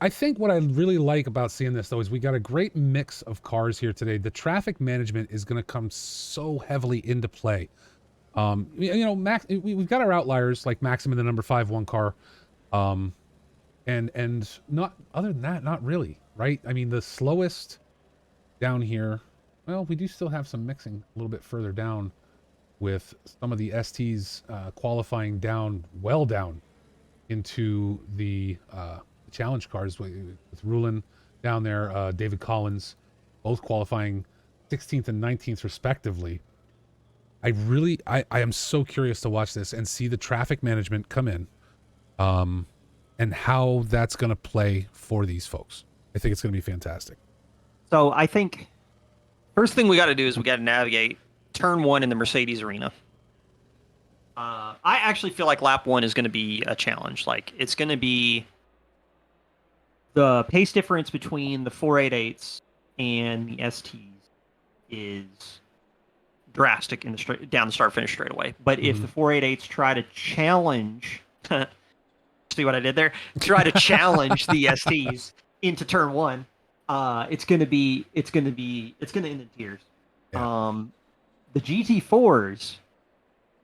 I think what I really like about seeing this, though, is we got a great mix of cars here today. The traffic management is going to come so heavily into play. You know, Max, we've got our outliers like Maxim in the number 5-1 car. And not other than that, not really, right? I mean, the slowest down here, well, we do still have some mixing a little bit further down with some of the STs qualifying down, well down into the challenge cars with Rulin down there, David Collins, both qualifying 16th and 19th respectively. I am so curious to watch this and see the traffic management come in, and how that's going to play for these folks. I think it's going to be fantastic.
So I think first thing we got to do is we got to navigate turn one in the Mercedes arena. I actually feel like lap one is going to be a challenge. Like it's going to be the pace difference between the 488s and the STs is drastic in the down the start finish straight away. But if the 488s try to challenge, see what I did there? Try to challenge the STs into turn one, it's gonna end in tears.
Yeah.
The GT4s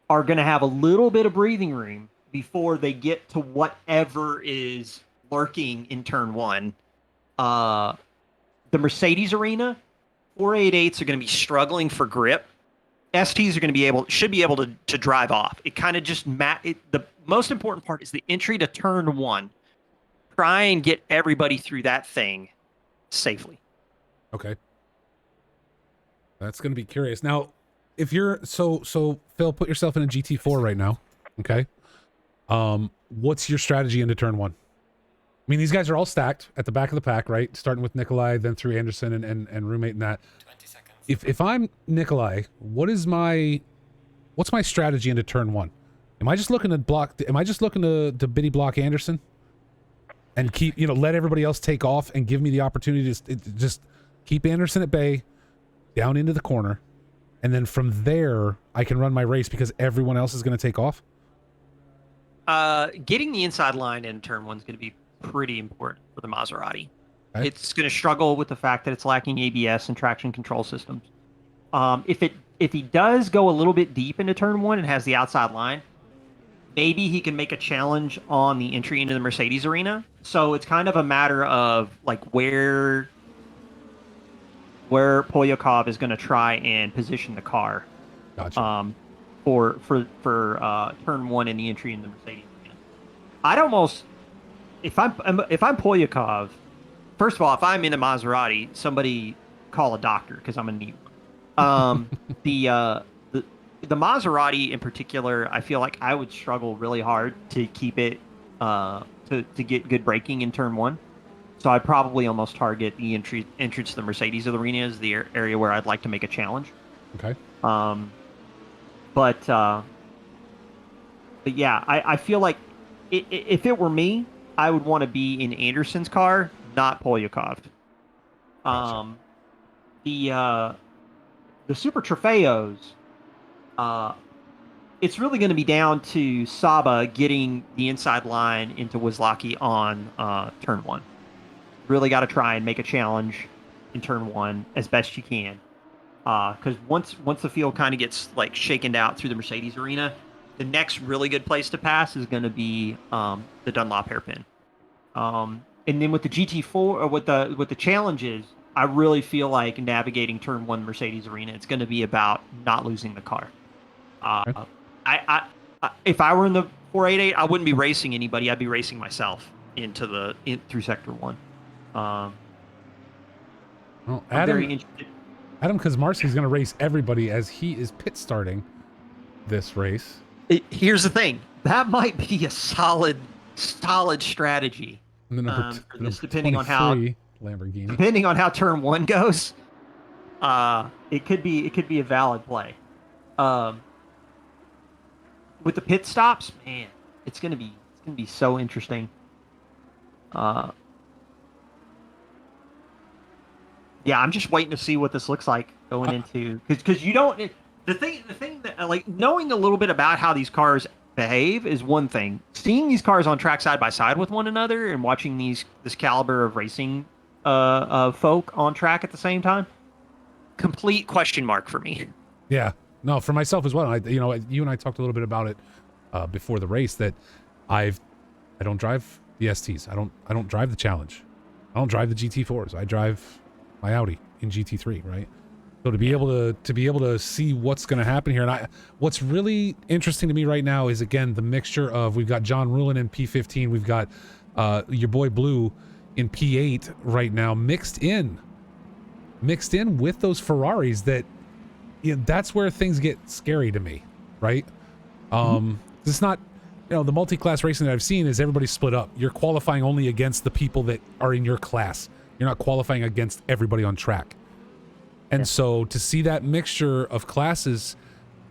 are gonna have a little bit of breathing room before they get to whatever is lurking in turn one. The Mercedes arena, 488s are going to be struggling for grip. STs are going to should be able to drive off. It kind of just the most important part is the entry to turn one. Try and get everybody through that thing safely.
Okay. That's going to be curious. Now, if you're so Phil, put yourself in a GT4 right now. Okay. What's your strategy into turn one? I mean, these guys are all stacked at the back of the pack, right? Starting with Nikolai, then through Anderson and roommate and that.
20 seconds.
If I'm Nikolai, what's my strategy into turn one? Am I just looking to biddy block Anderson and keep, let everybody else take off and give me the opportunity to just keep Anderson at bay down into the corner, and then from there I can run my race because everyone else is going to take off?
Getting the inside line in turn one is going to be pretty important for the Maserati.
Okay.
It's going to struggle with the fact that it's lacking ABS and traction control systems. If he does go a little bit deep into turn one and has the outside line, maybe he can make a challenge on the entry into the Mercedes arena. So it's kind of a matter of like where Polyakov is going to try and position the car.
Gotcha.
For turn one in the entry in the Mercedes arena. I'd almost, if I'm Polyakov, first of all, if I'm in a Maserati, somebody call a doctor because I'm gonna need one. The Maserati in particular, I feel like I would struggle really hard to keep it to get good braking in turn one. So I'd probably almost target the entrance to the Mercedes arena as the area where I'd like to make a challenge.
Okay.
But yeah, I feel like if it were me, I would want to be in Anderson's car, not Polyakov.
Gotcha.
The Super Trofeos, it's really going to be down to Saba getting the inside line into Wozlacki on turn one. Really got to try and make a challenge in turn one as best you can. Because once the field kind of gets like shaken out through the Mercedes arena, the next really good place to pass is going to be the Dunlop hairpin. And then with the GT4 or with the challenges, I really feel like navigating Turn 1 Mercedes arena, it's going to be about not losing the car.
Okay.
If I were in the 488, I wouldn't be racing anybody. I'd be racing myself through Sector 1.
Well,
I'm very interested.
Adam Kazmarski's going to race everybody as he is pit starting this race.
Here's the thing. That might be a solid strategy.
And the number,
depending on how
Lamborghini.
Depending on how Turn 1 goes, it could be a valid play. With the pit stops, man, it's gonna be so interesting. Yeah, I'm just waiting to see what this looks like going into, because you don't. The thing that, like, knowing a little bit about how these cars behave is one thing. Seeing these cars on track side by side with one another and watching this caliber of racing folk on track at the same time, complete question mark for me.
Yeah, no, for myself as well. You and I talked a little bit about it before the race, that I don't drive the STs. I don't drive the Challenge. I don't drive the GT4s. I drive my Audi in GT3, right? So to be able to see what's going to happen here, and what's really interesting to me right now is, again, the mixture of, we've got John Rulin in P15, we've got your boy Blue in P8 right now, mixed in with those Ferraris. That, that's where things get scary to me, right? It's not, the multi-class racing that I've seen is everybody's split up. You're qualifying only against the people that are in your class. You're not qualifying against everybody on track. And so to see that mixture of classes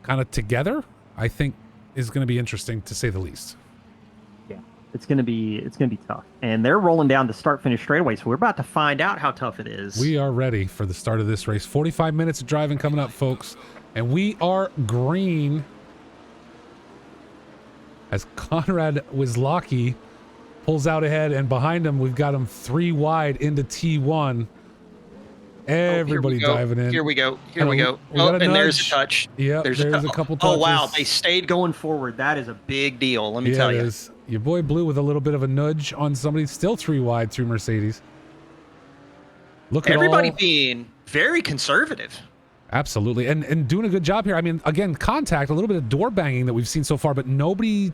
kind of together, I think is going to be interesting, to say the least.
Yeah, it's going to be tough. And they're rolling down the start-finish straightaway, so we're about to find out how tough it is.
We are ready for the start of this race. 45 minutes of driving coming up, folks. And we are green as Conrad Wisłocki pulls out ahead, and behind him we've got him 3 wide into T1. Everybody diving in.
Here we go. Oh, and there's a touch.
Yeah, there's a couple touches.
Oh, wow. They stayed going forward. That is a big deal, let me tell you.
Your boy Blue with a little bit of a nudge on somebody. Still 3 wide through Mercedes. Look at
everybody being very conservative.
Absolutely. And doing a good job here. I mean, again, contact, a little bit of door banging that we've seen so far, but nobody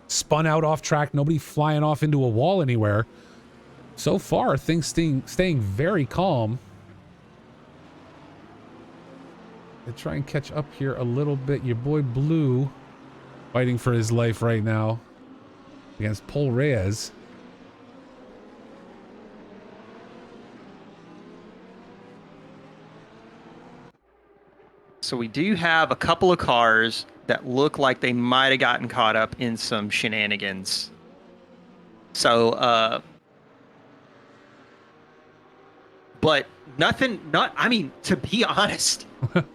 spun out off track. Nobody flying off into a wall anywhere. So far, things staying very calm. They try and catch up here a little bit. Your boy Blue fighting for his life right now against Paul Reyes.
So we do have a couple of cars that look like they might have gotten caught up in some shenanigans. So, but I mean, to be honest,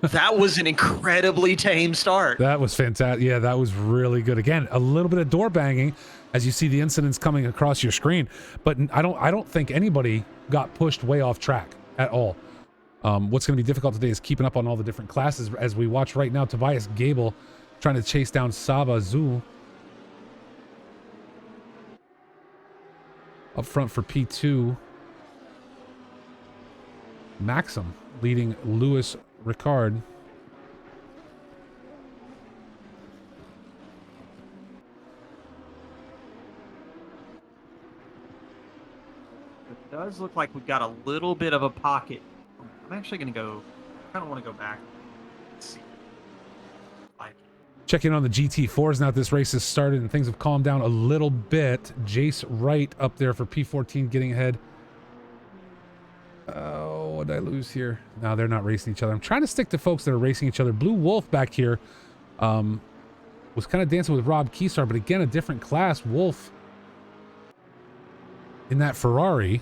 that was an incredibly tame start.
That was fantastic. Yeah, that was really good. Again, a little bit of door banging as you see the incidents coming across your screen, but I don't think anybody got pushed way off track at all. What's going to be difficult today is keeping up on all the different classes, as we watch right now Tobias Gable trying to chase down Saba Zul. Up front for P2. Maxim leading Lewis Ricard.
It does look like we've got a little bit of a pocket. I'm actually going to go, I kind of want to go back. Let's see.
Check in on the GT4s now that this race has started and things have calmed down a little bit. Jace Wright up there for P14 getting ahead. Oh, what did I lose here? No, they're not racing each other. I'm trying to stick to folks that are racing each other. Blue Wolf back here was kind of dancing with Rob Keysar, but again, a different class. Wolf in that Ferrari.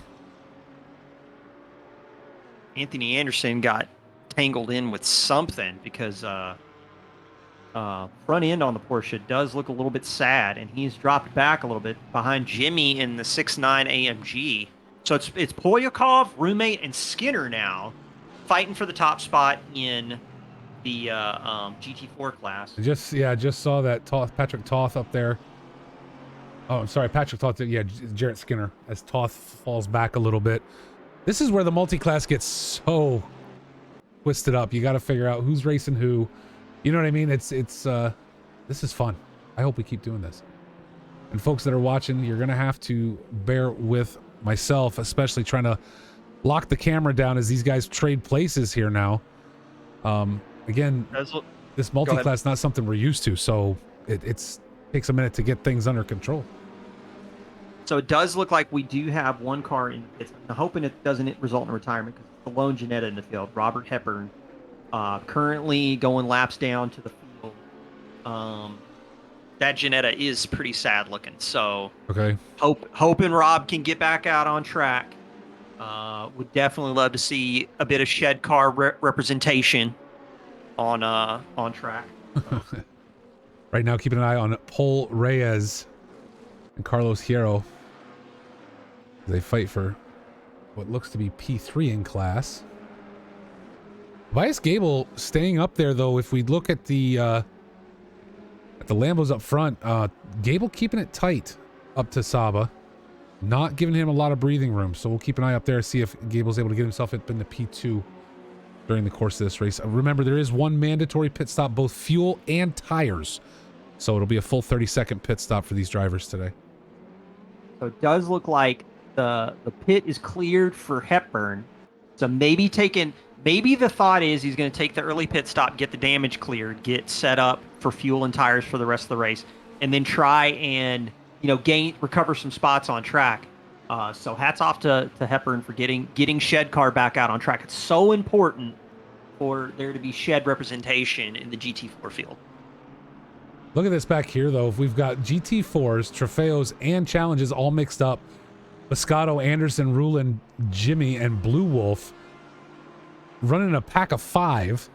Anthony Anderson got tangled in with something because front end on the Porsche does look a little bit sad, and he's dropped back a little bit behind Jimmy in the 6.9 AMG. So it's Polyakov, Roommate, and Skinner now fighting for the top spot in the GT4 class.
I just saw that Patrick Toth up there. Oh, I'm sorry, Patrick Toth. Yeah, Jarrett Skinner as Toth falls back a little bit. This is where the multi-class gets so twisted up. You got to figure out who's racing who. You know what I mean? This is fun. I hope we keep doing this. And folks that are watching, you're gonna have to bear with myself, especially trying to lock the camera down as these guys trade places here now. Again, this multi-class not something we're used to, so it takes a minute to get things under control.
So it does look like we do have one car in. I'm hoping it doesn't result in retirement because it's the lone Janetta in the field. Robert Hepburn, currently going laps down to the field. That Janetta is pretty sad looking. So
okay,
hoping Rob can get back out on track. Would definitely love to see a bit of shed car representation on track.
Right now, keeping an eye on Paul Reyes and Carlos Hierro. They fight for what looks to be P3 in class. Tobias Gable staying up there, though. If we look at the Lambos up front, Gable keeping it tight up to Saba, not giving him a lot of breathing room. So we'll keep an eye up there, see if Gable's able to get himself up into P2 during the course of this race. Remember, there is one mandatory pit stop, both fuel and tires. So it'll be a full 30-second pit stop for these drivers today.
So it does look like the pit is cleared for Hepburn. So maybe the thought is he's going to take the early pit stop, get the damage cleared, get set up for fuel and tires for the rest of the race, and then try and recover some spots on track. So hats off to Hepburn for getting shed car back out on track. It's so important for there to be shed representation in the GT4 field.
Look at this back here, though. If we've got GT4s, Trofeos, and Challenges all mixed up, Biscotto, Anderson, Rulin, Jimmy, and Blue Wolf running a pack of 5.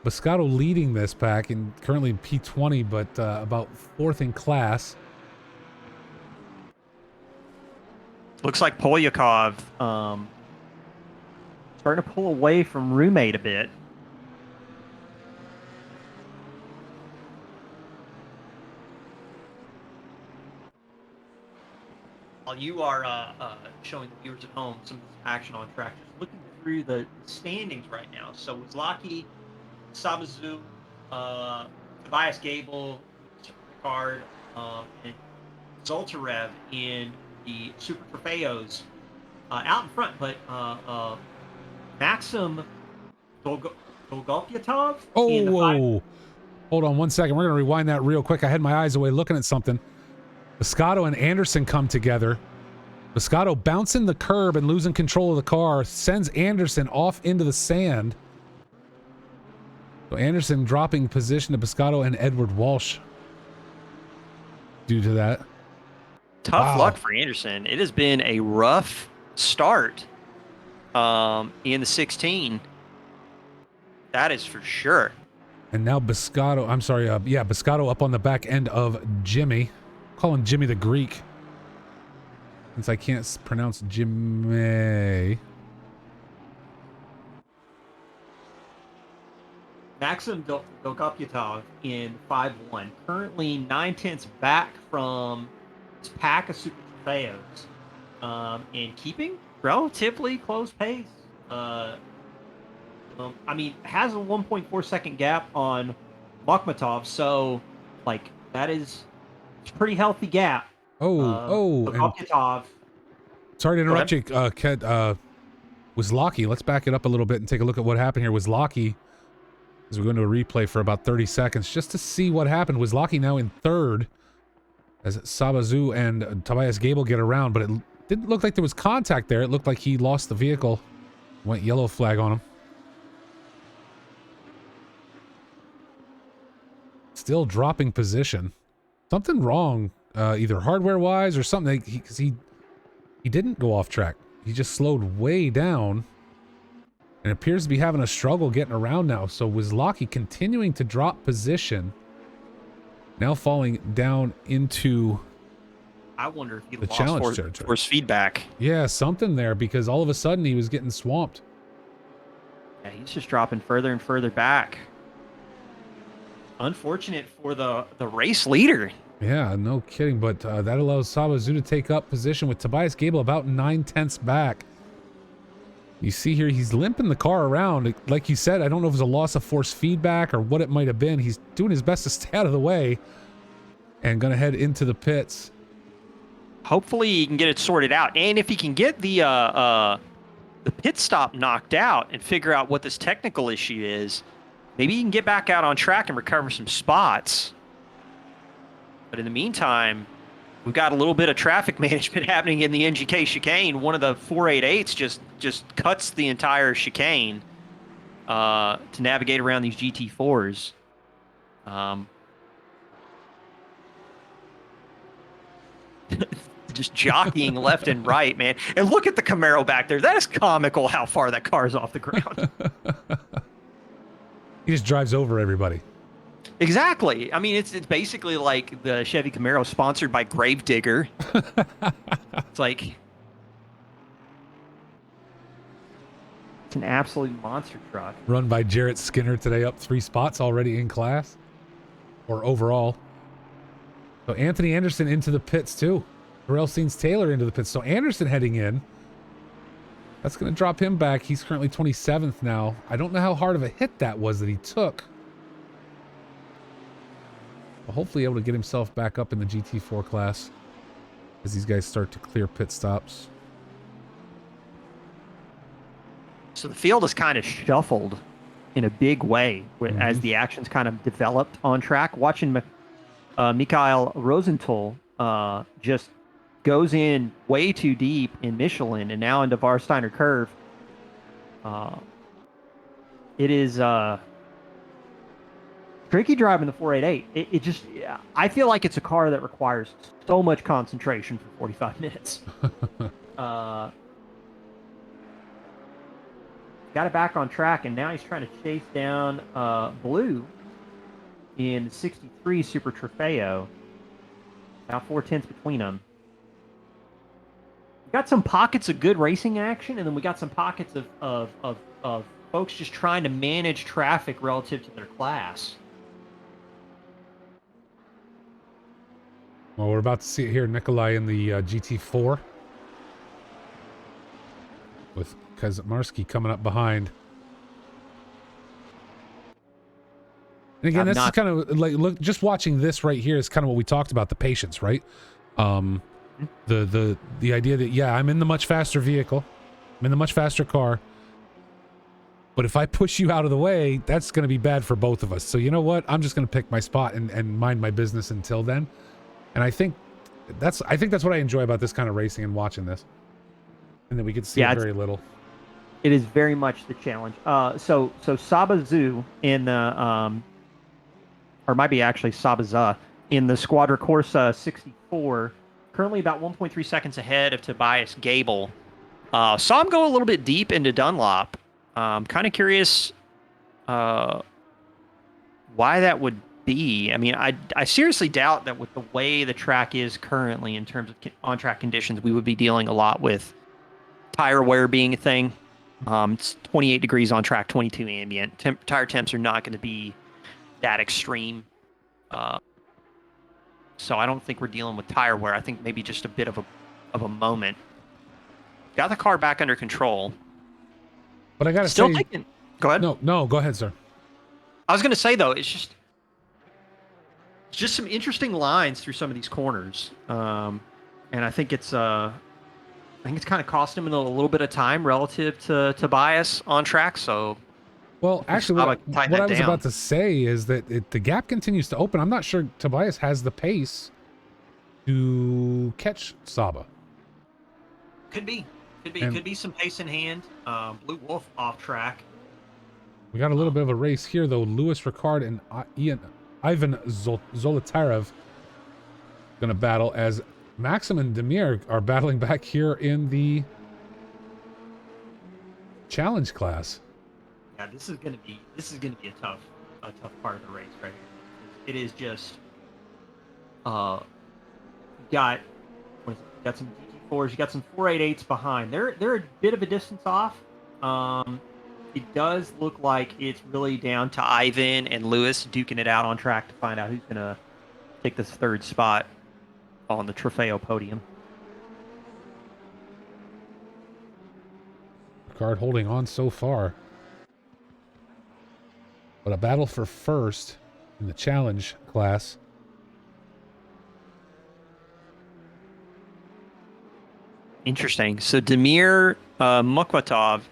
Biscotto leading this pack and currently P20, but about 4th in class.
Looks like Polyakov starting to pull away from roommate a bit. While you are showing the viewers at home some of this action on track, just looking through the standings right now. So Wozlacki, Sabazu, Tobias Gable, Ricard, and Zoltarev in the Super Trofeos out in front, but Maxim Dolgopyatov.
Oh, whoa. Hold on one second. We're going to rewind that real quick. I had my eyes away looking at something. Biscotto and Anderson come together. Biscotto bouncing the curb and losing control of the car, sends Anderson off into the sand. So Anderson dropping position to Biscotto and Edward Walsh due to that.
Tough luck for Anderson. It has been a rough start in the 16. That is for sure.
And now Biscotto, Biscotto up on the back end of Jimmy. Call him Jimmy the Greek, since I can't pronounce Jimmy.
Maxim Dolgopyatov in 5-1, currently 9/10 back from his pack of Super Trofeos, and keeping relatively close pace. Has a 1.4 second gap on Makhmatov, so that is. It's a pretty healthy gap.
Dolgopyatov. Sorry to interrupt you, Wozlacki. Let's back it up a little bit and take a look at what happened here. Wozlacki, as we go into a replay for about 30 seconds, just to see what happened. Wozlacki now in 3rd, as Sabazu and Tobias Gable get around, but it didn't look like there was contact there. It looked like he lost the vehicle. Went yellow flag on him. Still dropping position. Something wrong, either hardware-wise or something, because he didn't go off track. He just slowed way down and appears to be having a struggle getting around now. So Wozlacki continuing to drop position, now falling down into
I wonder if he
The
lost
challenge territory.
force feedback.
Yeah, something there, because all of a sudden he was getting swamped.
Yeah, he's just dropping further and further back. Unfortunate for the race leader.
Yeah, no kidding. But that allows Sabazu to take up position with Tobias Gable about 9/10 back. You see here, he's limping the car around. Like you said, I don't know if it was a loss of force feedback or what it might have been. He's doing his best to stay out of the way and going to head into the pits.
Hopefully he can get it sorted out. And if he can get the pit stop knocked out and figure out what this technical issue is, maybe he can get back out on track and recover some spots. But in the meantime, we've got a little bit of traffic management happening in the NGK chicane. One of the 488s just cuts the entire chicane to navigate around these GT4s. Just jockeying left and right, man. And look at the Camaro back there. That is comical how far that car is off the ground.
He just drives over everybody.
Exactly. I mean, it's basically like the Chevy Camaro sponsored by Gravedigger. It's like it's an absolute monster truck.
Run by Jarrett Skinner today, up 3 spots already in class or overall. So Anthony Anderson into the pits too. Terrell Seens Taylor into the pits. So Anderson heading in. That's going to drop him back. He's currently 27th now. I don't know how hard of a hit that was that he took. But hopefully able to get himself back up in the GT4 class as these guys start to clear pit stops.
So the field is kind of shuffled in a big way as the actions kind of developed on track. Watching Mikhail Rosenthal just goes in way too deep in Michelin and now into Varsteiner Curve. It is tricky driving the 488. It just, I feel like it's a car that requires so much concentration for 45 minutes. Got it back on track, and now he's trying to chase down Blue in the 63 Super Trofeo. About 4/10 between them. We got some pockets of good racing action, and then we got some pockets of folks just trying to manage traffic relative to their class.
Well, we're about to see it here. Nikolai in the GT4 with Kazamarski coming up behind. And again, this is kind of like, look, just watching this right here is kind of what we talked about, the patience, right? The idea that, yeah, I'm in the much faster vehicle. I'm in the much faster car. But if I push you out of the way, that's going to be bad for both of us. So you know what? I'm just going to pick my spot and mind my business until then. And I think that's what I enjoy about this kind of racing and watching this. And then we get to see it very little.
It is very much the challenge. So Sabazu in the or might be actually Sabaza in the Squadra Corsa 64, currently about 1.3 seconds ahead of Tobias Gable. Saw him go a little bit deep into Dunlop. Kind of curious why that would be. I mean, I seriously doubt that with the way the track is currently in terms of on-track conditions, we would be dealing a lot with tire wear being a thing. It's 28 degrees on track, 22 ambient. Tire temps are not going to be that extreme. So I don't think we're dealing with tire wear. I think maybe just a bit of a moment. Got the car back under control.
But I got to say...
Go ahead.
No, go ahead, sir.
I was going to say, though, it's just some interesting lines through some of these corners. And I think it's kind of cost him a little bit of time relative to Tobias on track. So,
well, actually, what I was about to say is that the gap continues to open. I'm not sure Tobias has the pace to catch Saba.
Could be some pace in hand. Blue Wolf off track.
We got a little bit of a race here, though. Louis Ricard and Ivan Zolotarev going to battle as Maxim and Demir are battling back here in the challenge class.
Yeah, this is gonna be a tough part of the race right here. It is just got You got some GT4s, you got some 488s behind. They're a bit of a distance off. It does look like it's really down to Ivan and Lewis duking it out on track to find out who's going to take this third spot on the Trofeo podium.
Ricard holding on so far. But a battle for first in the challenge class.
Interesting. So Damir Mukhmatov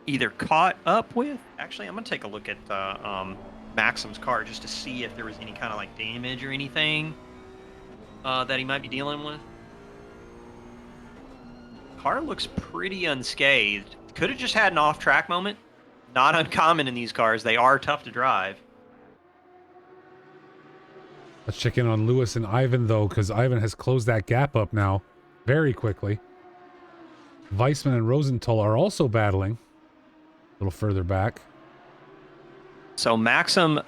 either caught up with... Actually, I'm going to take a look at Maxim's car just to see if there was any kind of like damage or anything that he might be dealing with. Car looks pretty unscathed. Could have just had an off-track moment. Not uncommon in these cars. They are tough to drive.
Let's check in on Lewis and Ivan, though, because Ivan has closed that gap up now very quickly. Weissman and Rosenthal are also battling a little further back.
So Maxim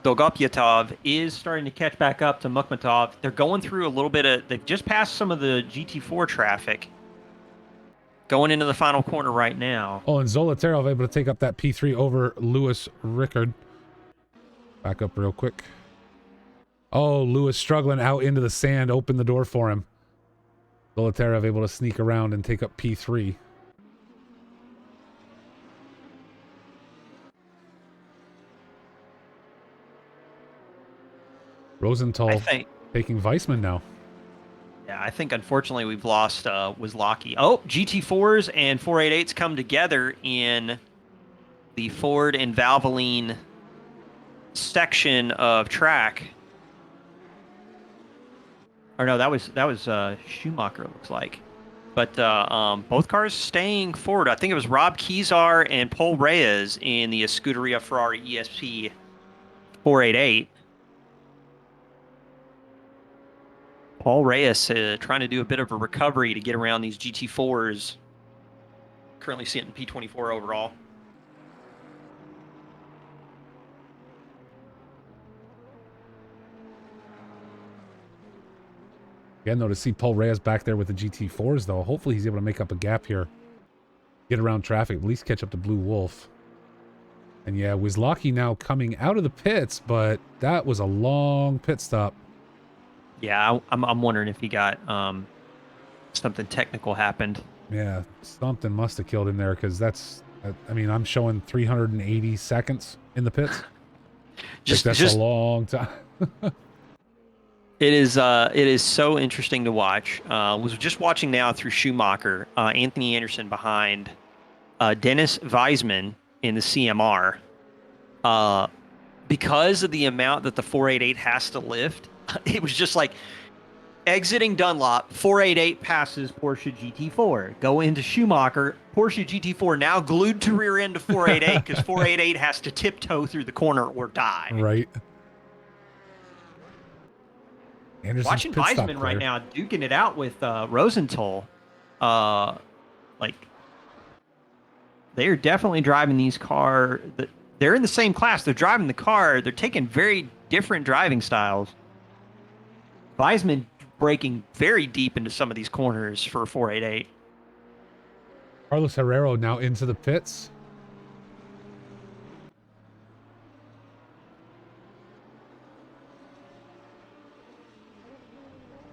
Dolgopyatov is starting to catch back up to Mukhmatov. They're going through a little bit of... They've just passed some of the GT4 traffic. Going into the final corner right now.
Oh, and Zolotarov able to take up that P3 over Lewis Rickard. Back up real quick. Oh, Lewis struggling out into the sand. Open the door for him. Zolotarov able to sneak around and take up P3. Rosenthal taking Weissman now.
Yeah, I think unfortunately we've lost Wizlocki. Oh, GT4s and 488s come together in the Ford and Valvoline section of track. Or no, that was Schumacher, it looks like. But both cars staying forward. I think it was Rob Kizar and Paul Reyes in the Scuderia Ferrari ESP 488. Paul Reyes trying to do a bit of a recovery to get around these GT4s. Currently sitting P24 overall.
Again, though, to see Paul Reyes back there with the GT4s, though, hopefully he's able to make up a gap here. Get around traffic, at least catch up to Blue Wolf. And yeah, Wizlocki now coming out of the pits, but that was a long pit stop.
Yeah, I'm wondering if he got something technical happened.
Yeah, something must have killed him there, because that's... I mean, I'm showing 380 seconds in the pits. That's a long time.
It is so interesting to watch. Was just watching now through Schumacher, Anthony Anderson behind Dennis Weissman in the CMR. Because of the amount that the 488 has to lift, it was just like exiting Dunlop, 488 passes Porsche GT4. Go into Schumacher, Porsche GT4 now glued to rear end of 488 because 488 has to tiptoe through the corner or die.
Right. Anderson's
watching Weissman right now duking it out with Rosenthal. Like, they are definitely driving these cars. They're in the same class. They're driving the car. They're taking very different driving styles. Weissman breaking very deep into some of these corners for 488.
Carlos Herrero now into the pits.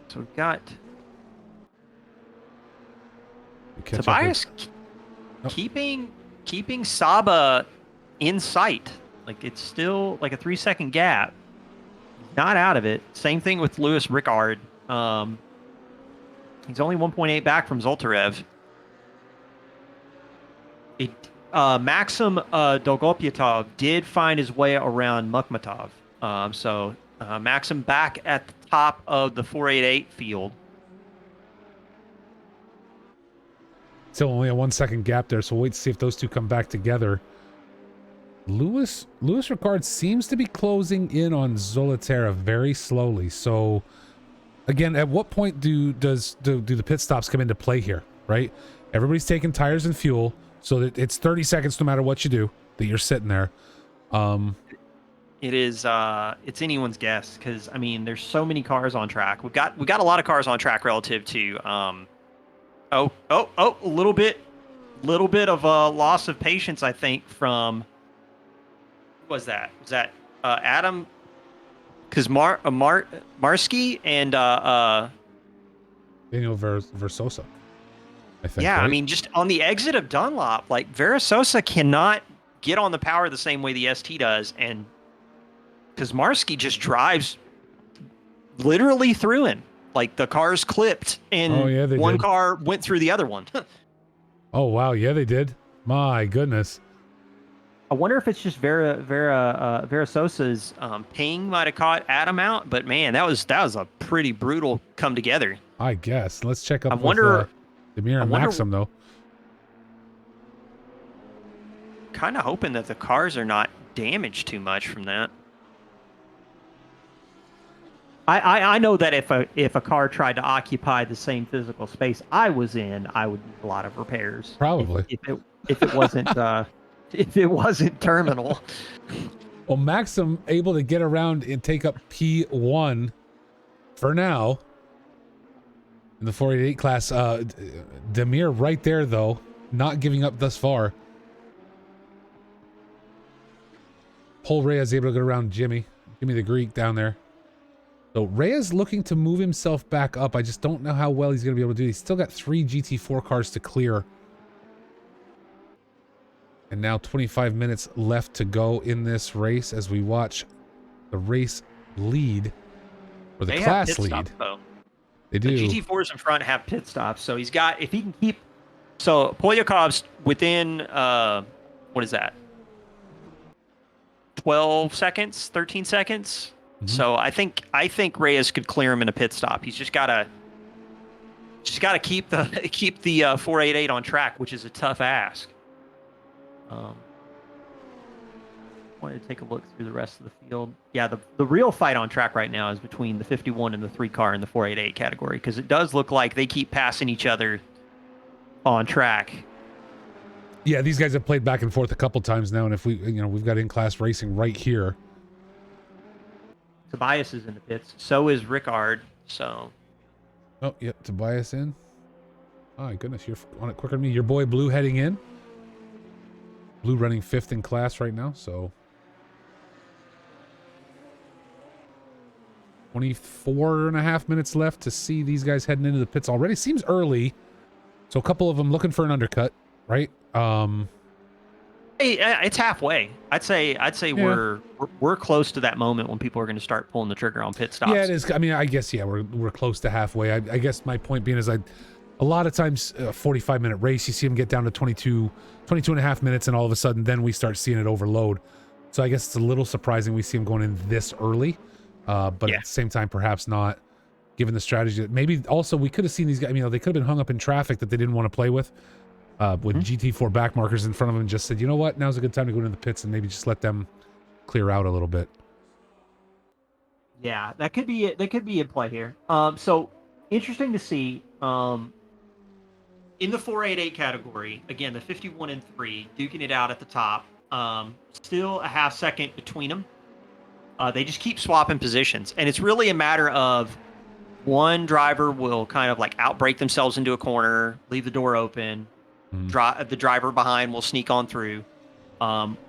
So we've got Tobias keeping Saba in sight. Like, it's still like a 3-second gap. Not out of it. Same thing with Lewis Rickard. He's only 1.8 back from Zoltarev. Maxim Dolgopyatov did find his way around Mukhmatov. So Maxim back at the top of the 488 field.
Still only a 1-second gap there, so we'll wait to see if those two come back together. Lewis Rickard seems to be closing in on Zolotarev very slowly. So again, at what point do the pit stops come into play here, right? Everybody's taking tires and fuel, so that it's 30 seconds no matter what you do, that you're sitting there.
It is it's anyone's guess because I mean there's so many cars on track. We got a lot of cars on track relative to a little bit of a loss of patience I think from who was that? Was that Adam because Marsky and
Daniel Versosa, I think,
yeah,
right?
I mean just on the exit of Dunlop, like Verasosa cannot get on the power the same way the ST does, and because Marsky just drives literally through him. Like the cars clipped and
Oh, yeah, they
one
did.
car went through the other one.
Oh, wow. Yeah, they did. My goodness.
I wonder if it's just Vera Sosa's ping might have caught Adam out, but man, that was a pretty brutal come together.
I guess. Let's check
I
up with
wonder,
Demir
I
and
wonder,
Maxim, though.
kind of hoping that the cars are not damaged too much from that. I know that if a car tried to occupy the same physical space I was in, I would need a lot of repairs.
Probably.
If it wasn't if it wasn't terminal.
Well, Maxim able to get around and take up P1 for now in the 488 class. Demir right there, though, not giving up thus far. Paul Reyes able to get around Jimmy the Greek down there. So Reyes looking to move himself back up. I just don't know how well he's going to be able to do. He's still got 3 GT4 cars to clear. And now 25 minutes left to go in this race as we watch the race lead, or the class lead.
Stops, though.
They do.
The GT4s in front have pit stops, so he's got, if he can keep, so Polyakov's within, what is that? 12 seconds, 13 seconds. So I think Reyes could clear him in a pit stop. He's just gotta keep the 488 on track, which is a tough ask. Wanted to take a look through the rest of the field. Yeah, the real fight on track right now is between the 51 and the 3 car in the 488 category, because it does look like they keep passing each other on track.
Yeah, these guys have played back and forth a couple times now, and if we've got in-class racing right here.
Tobias is in the pits. So is Rickard. So.
Oh, yep, Tobias in. My goodness, you're on it quicker than me. Your boy Blue heading in. Blue running 5th in class right now, so 24.5 minutes left to see these guys heading into the pits already. Seems early, so a couple of them looking for an undercut, right?
Hey, it's halfway. I'd say yeah. we're close to that moment when people are going to start pulling the trigger on pit stops.
Yeah, it is. I mean, I guess we're close to halfway. I guess my point being is a lot of times a 45-minute race, you see them get down to 22 and a half minutes, and all of a sudden then we start seeing it overload. So I guess it's a little surprising we see them going in this early, but
yeah.
At the same time, perhaps not, given the strategy that maybe also we could have seen these guys. They could have been hung up in traffic that they didn't want to play with GT4 back markers in front of them, and just said, you know what, now's a good time to go into the pits and maybe just let them clear out a little bit.
Yeah, that could be it. That could be in play here. So interesting to see. In the 488 category, again, the 51 and 3, duking it out at the top. Still a half second between them. They just keep swapping positions. And it's really a matter of one driver will kind of like outbrake themselves into a corner, leave the door open. The driver behind will sneak on through.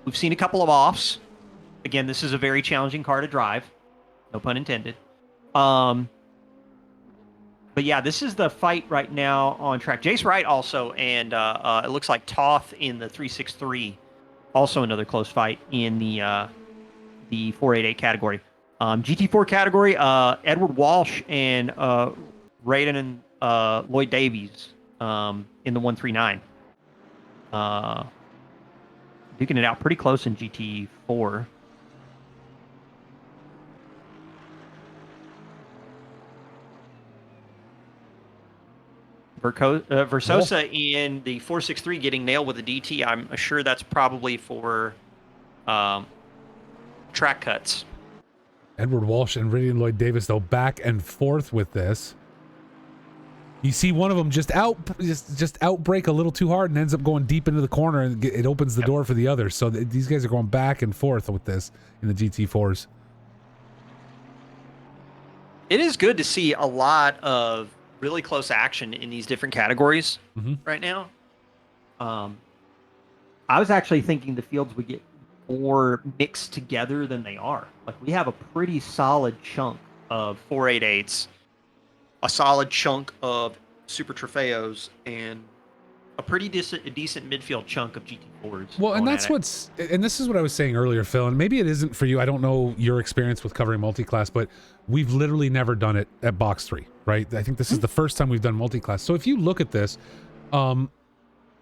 We've seen a couple of offs. Again, this is a very challenging car to drive. No pun intended. But yeah, this is the fight right now on track. Jace Wright also, and it looks like Toth in the 363, also another close fight in the 488 category. GT4 category, Edward Walsh and Raiden and Lloyd Davies in the 139. Duking it out pretty close in GT4. Versosa in the 463 getting nailed with a DT. I'm sure that's probably for track cuts.
Edward Walsh and Ridian Lloyd Davis, though, back and forth with this. You see one of them just outbrake a little too hard and ends up going deep into the corner, and it opens the door for the others. So these guys are going back and forth with this in the GT4s.
It is good to see a lot of really close action in these different categories right now. I was actually thinking the fields would get more mixed together than they are. Like, we have a pretty solid chunk of 488s, a solid chunk of Super Trofeos, and a pretty decent midfield chunk of GT4s.
Well, and that's and this is what I was saying earlier, Phil, and maybe it isn't for you. I don't know your experience with covering multi-class, but we've literally never done it at Box 3, right? I think this is the first time we've done multi-class. So if you look at this, you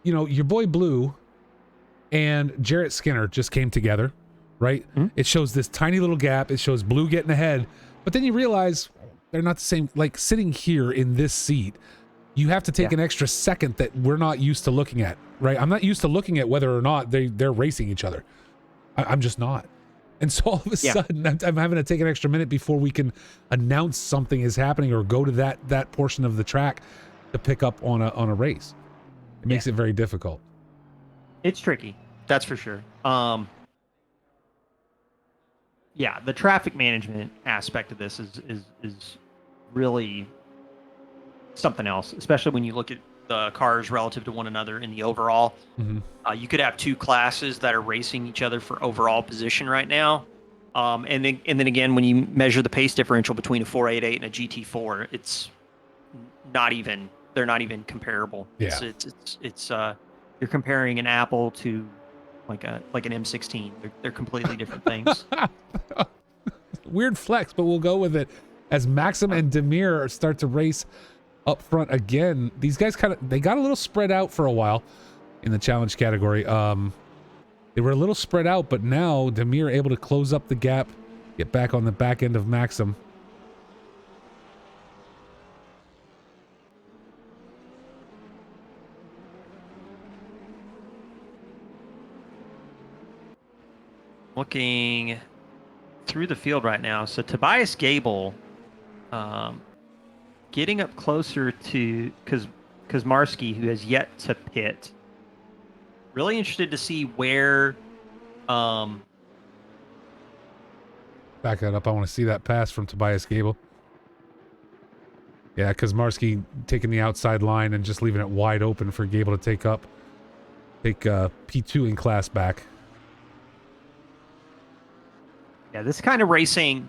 know, your boy Blue and Jarrett Skinner just came together, right? It shows this tiny little gap. It shows Blue getting ahead, but then you realize they're not the same. Like, sitting here in this seat, you have to take an extra second that we're not used to looking at, right? I'm not used to looking at whether or not they're racing each other. I'm just not. And so all of a sudden, I'm having to take an extra minute before we can announce something is happening or go to that portion of the track to pick up on a race. It makes it very difficult.
It's tricky, that's for sure. Yeah, the traffic management aspect of this is really something else, especially when you look at the cars relative to one another in the overall. You could have two classes that are racing each other for overall position right now. And then again, when you measure the pace differential between a 488 and a GT4, it's they're not even comparable.
Yeah.
It's you're comparing an Apple to like an M16. They're completely different things.
Weird flex, but we'll go with it. As Maxim and Demir start to race up front again, these guys they got a little spread out for a while in the challenge category. They were a little spread out, but now Demir able to close up the gap, get back on the back end of Maxim.
Looking through the field right now, so Tobias Gable getting up closer to Kazmarski, who has yet to pit. Really interested to see where
back that up. I want to see that pass from Tobias Gable. Yeah, Kazmarski taking the outside line and just leaving it wide open for Gable to take P2 in class back.
Yeah, this kind of racing,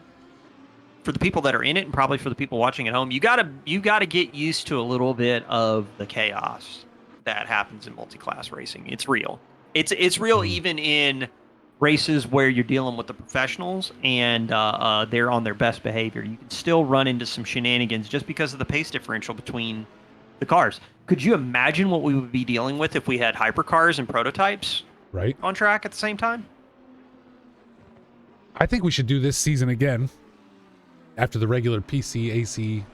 for the people that are in it and probably for the people watching at home, you gotta get used to a little bit of the chaos that happens in multi-class racing. It's real. It's real even in races where you're dealing with the professionals and they're on their best behavior. You can still run into some shenanigans just because of the pace differential between the cars. Could you imagine what we would be dealing with if we had hypercars and prototypes on track at the same time?
I think we should do this season again after the regular PCACC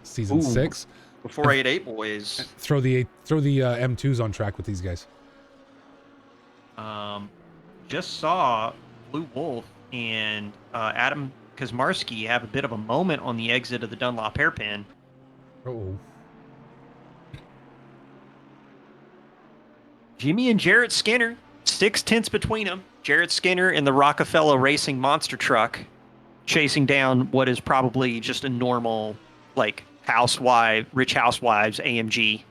season 6.
The 488 boys.
Throw the M2s on track with these guys.
Just saw Blue Wolf and Adam Kazmarski have a bit of a moment on the exit of the Dunlop hairpin.
Oh.
Jimmy and Jarrett Skinner, 6/10 between them. Jarrett Skinner in the Rockefeller Racing monster truck, chasing down what is probably just a normal, like, rich housewives AMG.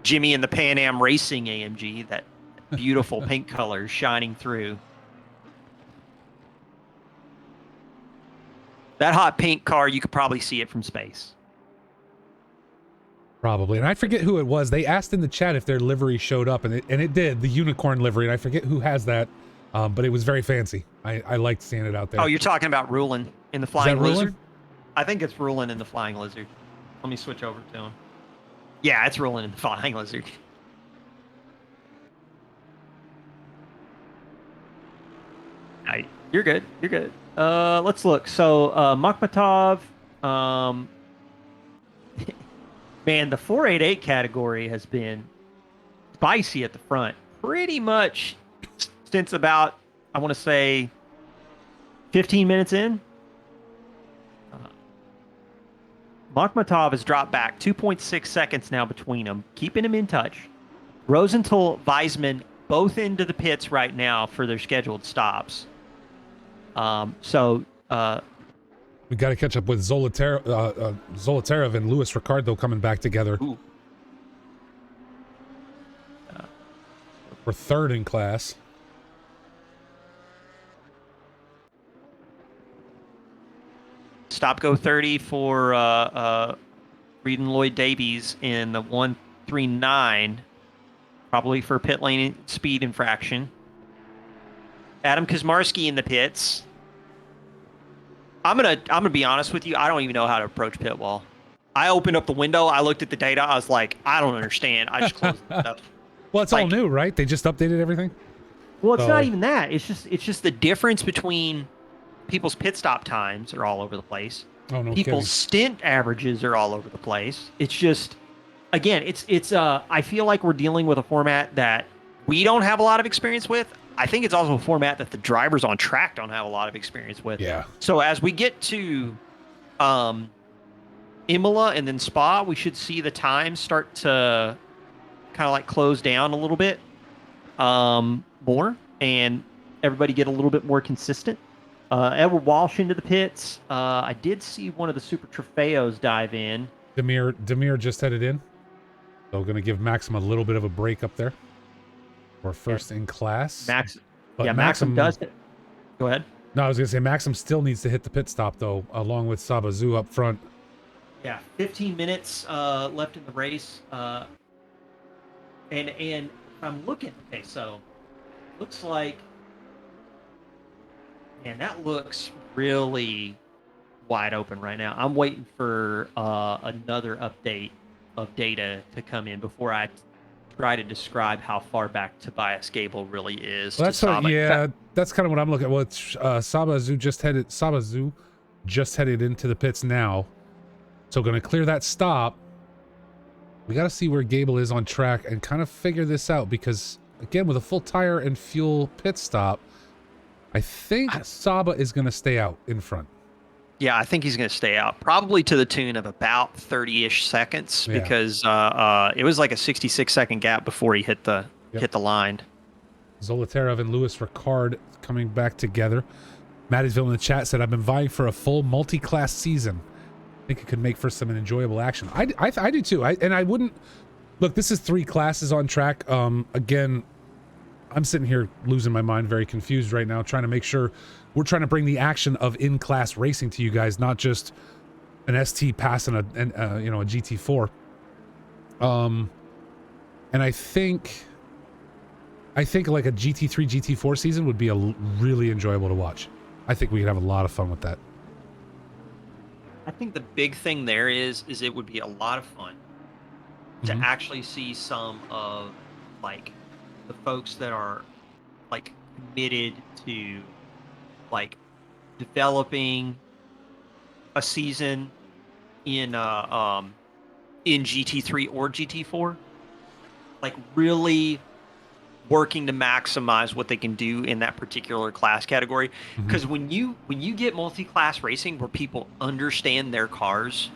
Jimmy in the Pan Am Racing AMG, that beautiful pink color shining through. That hot pink car, you could probably see it from space.
Probably. And I forget who it was. They asked in the chat if their livery showed up, and it did, the unicorn livery. And I forget who has that, but it was very fancy. I liked seeing it out there.
Oh, you're talking about Rulin in the Flying Lizard?
Rulin?
I think it's Rulin in the Flying Lizard. Let me switch over to him. Yeah, it's Rulin in the Flying Lizard. You're good. You're good. Let's look. So, Makhmatov, man, the 488 category has been spicy at the front pretty much since about, I want to say, 15 minutes in. Makhmatov has dropped back 2.6 seconds now between them, keeping him in touch. Rosenthal, Weisman, both into the pits right now for their scheduled stops. So
we got to catch up with Zolotarev and Luis Ricardo coming back together.
ooh.
We're third in class.
Stop go 30 for Reed and Lloyd Davies in the 139, probably for pit lane speed infraction. Adam Kazmarski in the pits. I'm gonna be honest with you. I don't even know how to approach pit wall. I opened up the window. I looked at the data. I was like, I don't understand. I just closed it up.
Well, it's all new, right? They just updated everything.
Well, it's not even that. It's just the difference between people's pit stop times are all over the place.
Oh, no
People's
kidding.
stint averages are all over the place. It's just, again, it's I feel like we're dealing with a format that we don't have a lot of experience with. I think it's also a format that the drivers on track don't have a lot of experience with.
Yeah.
So as we get to Imola and then Spa, we should see the times start to kind of like close down a little bit more, and everybody get a little bit more consistent. Edward Walsh into the pits. I did see one of the Super Trofeos dive in.
Demir just headed in. So going to give Maxim a little bit of a break up there. We're first in class.
Maxim does it. Go ahead.
No, I was going to say Maxim still needs to hit the pit stop, though, along with Sabazu up front.
Yeah, 15 minutes left in the race. And I'm looking. Okay, so looks like, man, that looks really wide open right now. I'm waiting for another update of data to come in before I try to describe how far back Tobias Gable really is.
Well, that's that's kind of what I'm looking at. Well, it's Sabazu just headed into the pits now, so going to clear that stop. We got to see where Gable is on track and kind of figure this out, because again, with a full tire and fuel pit stop, I think Saba is going to stay out in front.
Yeah, I think he's going to stay out, probably to the tune of about 30-ish seconds, because it was like a 66-second gap before he hit the line.
Zolotarev and Luis Ricard coming back together. Mattisville in the chat said, "I've been vying for a full multi-class season. I think it could make for some enjoyable action." I do too. I wouldn't look. This is 3 classes on track. Again, I'm sitting here losing my mind, very confused right now, trying to make sure we're trying to bring the action of in-class racing to you guys, not just an ST passing a GT4. And I think like a GT3, GT4 season would be really enjoyable to watch. I think we could have a lot of fun with that.
I think the big thing there is it would be a lot of fun to actually see some of like the folks that are like committed to like developing a season in GT3 or GT4, like really working to maximize what they can do in that particular class category. Because when you get multi-class racing where people understand their cars,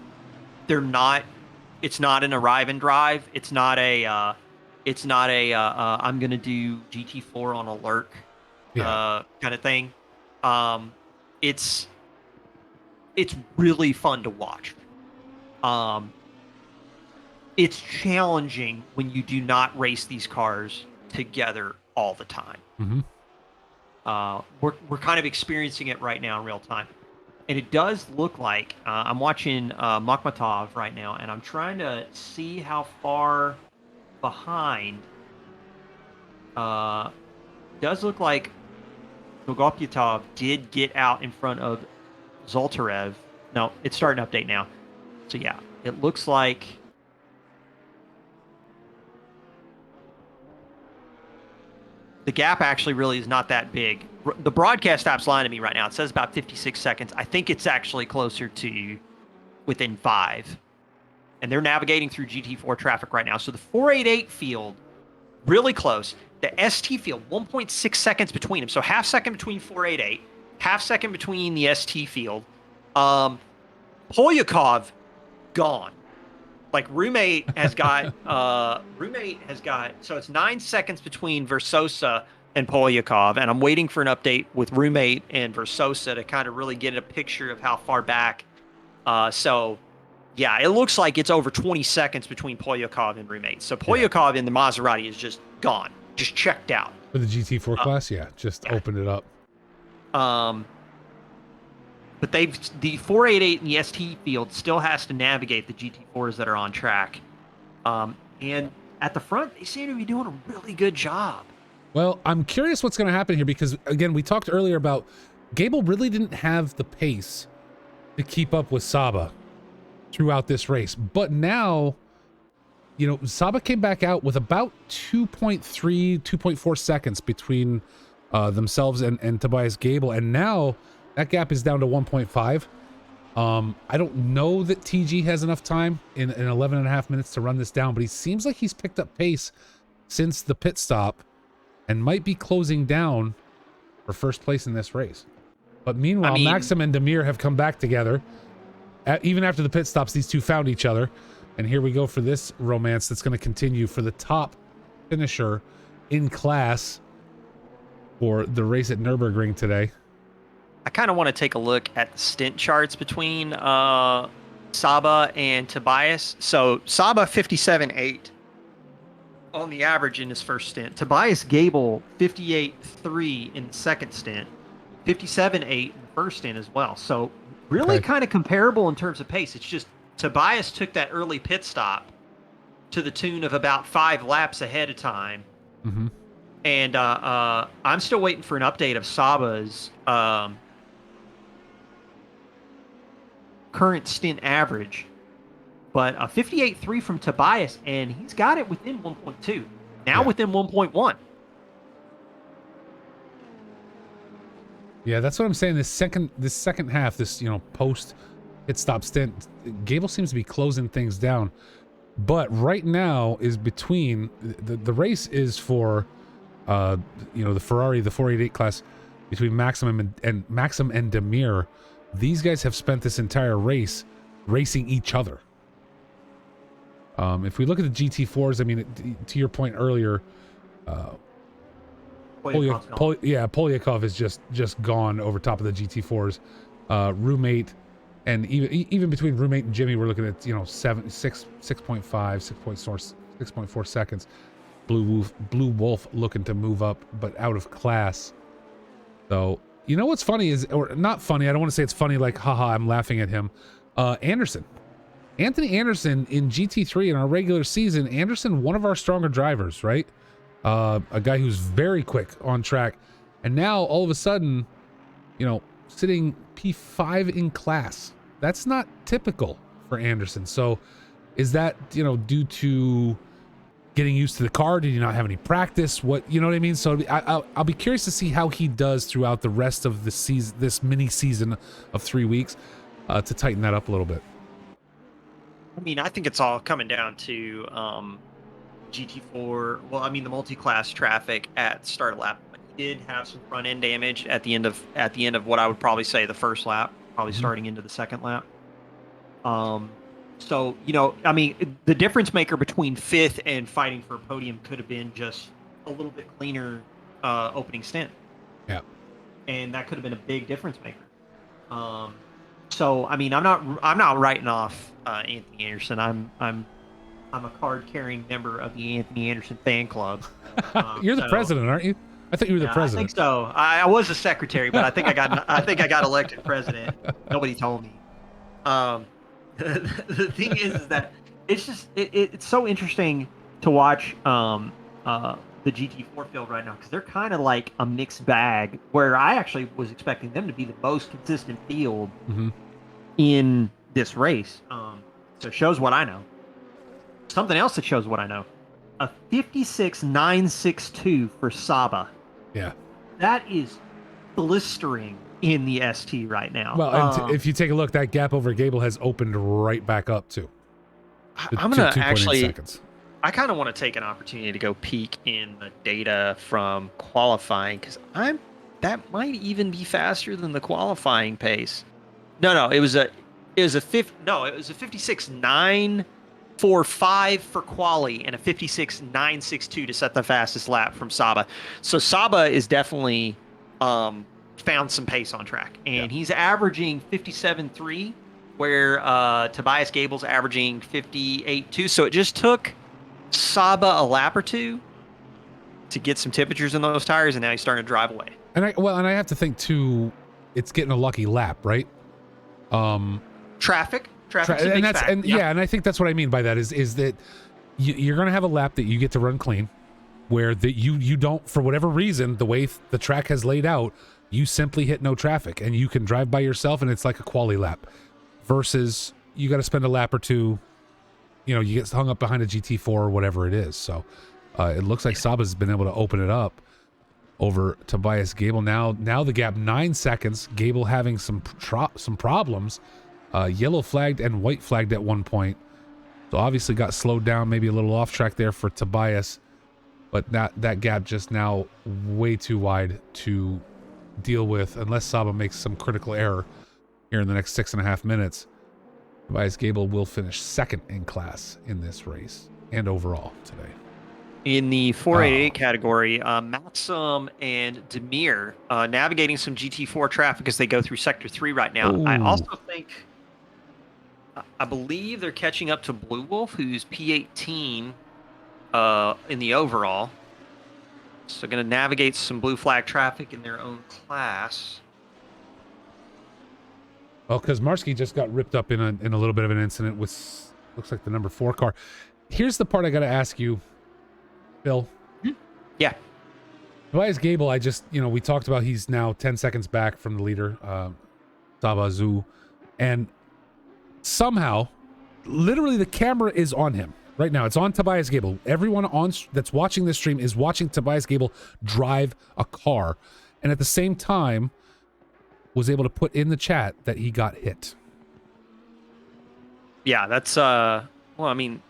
it's not an arrive and drive. It's not a I'm gonna do GT4 on a lurk kind of thing. It's really fun to watch. It's challenging when you do not race these cars together all the time. We're kind of experiencing it right now in real time, and it does look like I'm watching Makhmatov right now, and I'm trying to see how far behind. Does look like Nogopyatov did get out in front of Zoltarev. No, it's starting to update now. So yeah, it looks like the gap actually really is not that big. The broadcast app's lying to me right now. It says about 56 seconds. I think it's actually closer to within 5. And they're navigating through GT4 traffic right now. So the 488 field, really close. The ST field, 1.6 seconds between them. So half second between 488, half second between the ST field. Polyakov gone. Like roommate has got so it's 9 seconds between Versosa and Polyakov, and I'm waiting for an update with roommate and Versosa to kind of really get a picture of how far back. So yeah, it looks like it's over 20 seconds between Polyakov and roommate. So Polyakov in the Maserati is just gone, just checked out.
For the GT4 class, just opened it up.
But the 488 and the ST field still has to navigate the GT4s that are on track. And at the front, they seem to be doing a really good job.
Well, I'm curious what's going to happen here because, again, we talked earlier about Gable really didn't have the pace to keep up with Saba throughout this race. But now, you know, Saba came back out with about 2.3, 2.4 seconds between themselves and Tobias Gable. And now that gap is down to 1.5. I don't know that TG has enough time in 11 and a half minutes to run this down, but he seems like he's picked up pace since the pit stop and might be closing down for first place in this race. But meanwhile, Maxim and Demir have come back together. Even after the pit stops, these two found each other. And here we go for this romance that's going to continue for the top finisher in class for the race at Nürburgring today.
I kind of want to take a look at the stint charts between Saba and Tobias. So Saba 57.8 on the average in his first stint. Tobias Gable 58.3 in the second stint. 57.8 in the first stint as well. So really kind of comparable in terms of pace. It's just Tobias took that early pit stop to the tune of about 5 laps ahead of time.
Mm-hmm.
And I'm still waiting for an update of Saba's current stint average. But 58.3 from Tobias, and he's got it within 1.2. Now within 1.1.
Yeah, that's what I'm saying. This second half, this, you know, post pit stop stint, Gable seems to be closing things down. But right now is between the race is for you know, the Ferrari, the 488 class between Maxim and Demir. These guys have spent this entire race racing each other. If we look at the GT4s, I mean, to your point earlier, Polyakov is just gone over top of the GT4s. Roommate, and even between Roommate and Jimmy, we're looking at, you know, 6.4 seconds. Blue Wolf looking to move up, but out of class. So, you know what's funny is, or not funny, I don't want to say it's funny like, haha, I'm laughing at him. Anthony Anderson in GT3 in our regular season, Anderson, one of our stronger drivers, right? A guy who's very quick on track. And now all of a sudden, you know, sitting P5 in class. That's not typical for Anderson. So is that, you know, due to getting used to the car? Did he not have any practice? What, you know what I mean? So I'll be curious to see how he does throughout the rest of the season, this mini season of 3 weeks, to tighten that up a little bit.
I mean, I think it's all coming down to GT4. Well, I mean, the multi-class traffic at start of lap. He did have some front end damage at the end of what I would probably say the first lap, probably starting into the second lap. So, you know, I mean, the difference maker between fifth and fighting for a podium could have been just a little bit cleaner opening stint.
Yeah.
And that could have been a big difference maker. So, I mean, I'm not writing off Anthony Anderson. I'm a card-carrying member of the Anthony Anderson fan club.
You're the president, aren't you? I thought you were the president.
I think so. I was a secretary, but I think I got elected president. Nobody told me. The thing is that it's just it's so interesting to watch the GT4 field right now, because they're kind of like a mixed bag, where I actually was expecting them to be the most consistent field in this race. So it shows what I know. Something else that shows what I know. A 56.962 for Saba.
Yeah.
That is blistering in the ST right now.
Well, and if you take a look, that gap over Gable has opened right back up too.
I'm going to actually,
seconds.
I kind of want to take an opportunity to go peek in the data from qualifying, because that might even be faster than the qualifying pace. No, it was It was a 56.945 for quali and a 56.962 to set the fastest lap from Saba. So Saba is definitely found some pace on track, and he's averaging 57.3, where Tobias Gable's averaging 58.2. So it just took Saba a lap or two to get some temperatures in those tires, and now he's starting to drive away.
And I have to think too, it's getting a lucky lap, right?
Traffic's a big factor.
And I think that's what I mean by that is that you're going to have a lap that you get to run clean, where that you don't, for whatever reason, the way the track has laid out, you simply hit no traffic and you can drive by yourself and it's like a quali lap, versus you got to spend a lap or two, you get hung up behind a GT4 or whatever it is. So it looks like Saba's been able to open it up over Tobias Gable. Now the gap 9 seconds. Gable having some problems. Yellow flagged and white flagged at one point. So obviously got slowed down, maybe a little off track there for Tobias. But that gap just now way too wide to deal with unless Saba makes some critical error here in the next 6.5 minutes. Tobias Gable will finish second in class in this race and overall today. In
the 488 category, Maxim and Demir navigating some GT4 traffic as they go through Sector 3 right now. Ooh. I believe they're catching up to Blue Wolf, who's P18 in the overall. So going to navigate some blue flag traffic in their own class.
Well, because Marsky just got ripped up in a little bit of an incident with, looks like the number 4 car. Here's the part I got to ask you, Phil.
Yeah.
Tobias Gable, we talked about he's now 10 seconds back from the leader, Sabazu, and somehow, literally the camera is on him right now. It's on Tobias Gable. Everyone that's watching this stream is watching Tobias Gable drive a car, and at the same time was able to put in the chat that he got hit.
Yeah, that's the
man's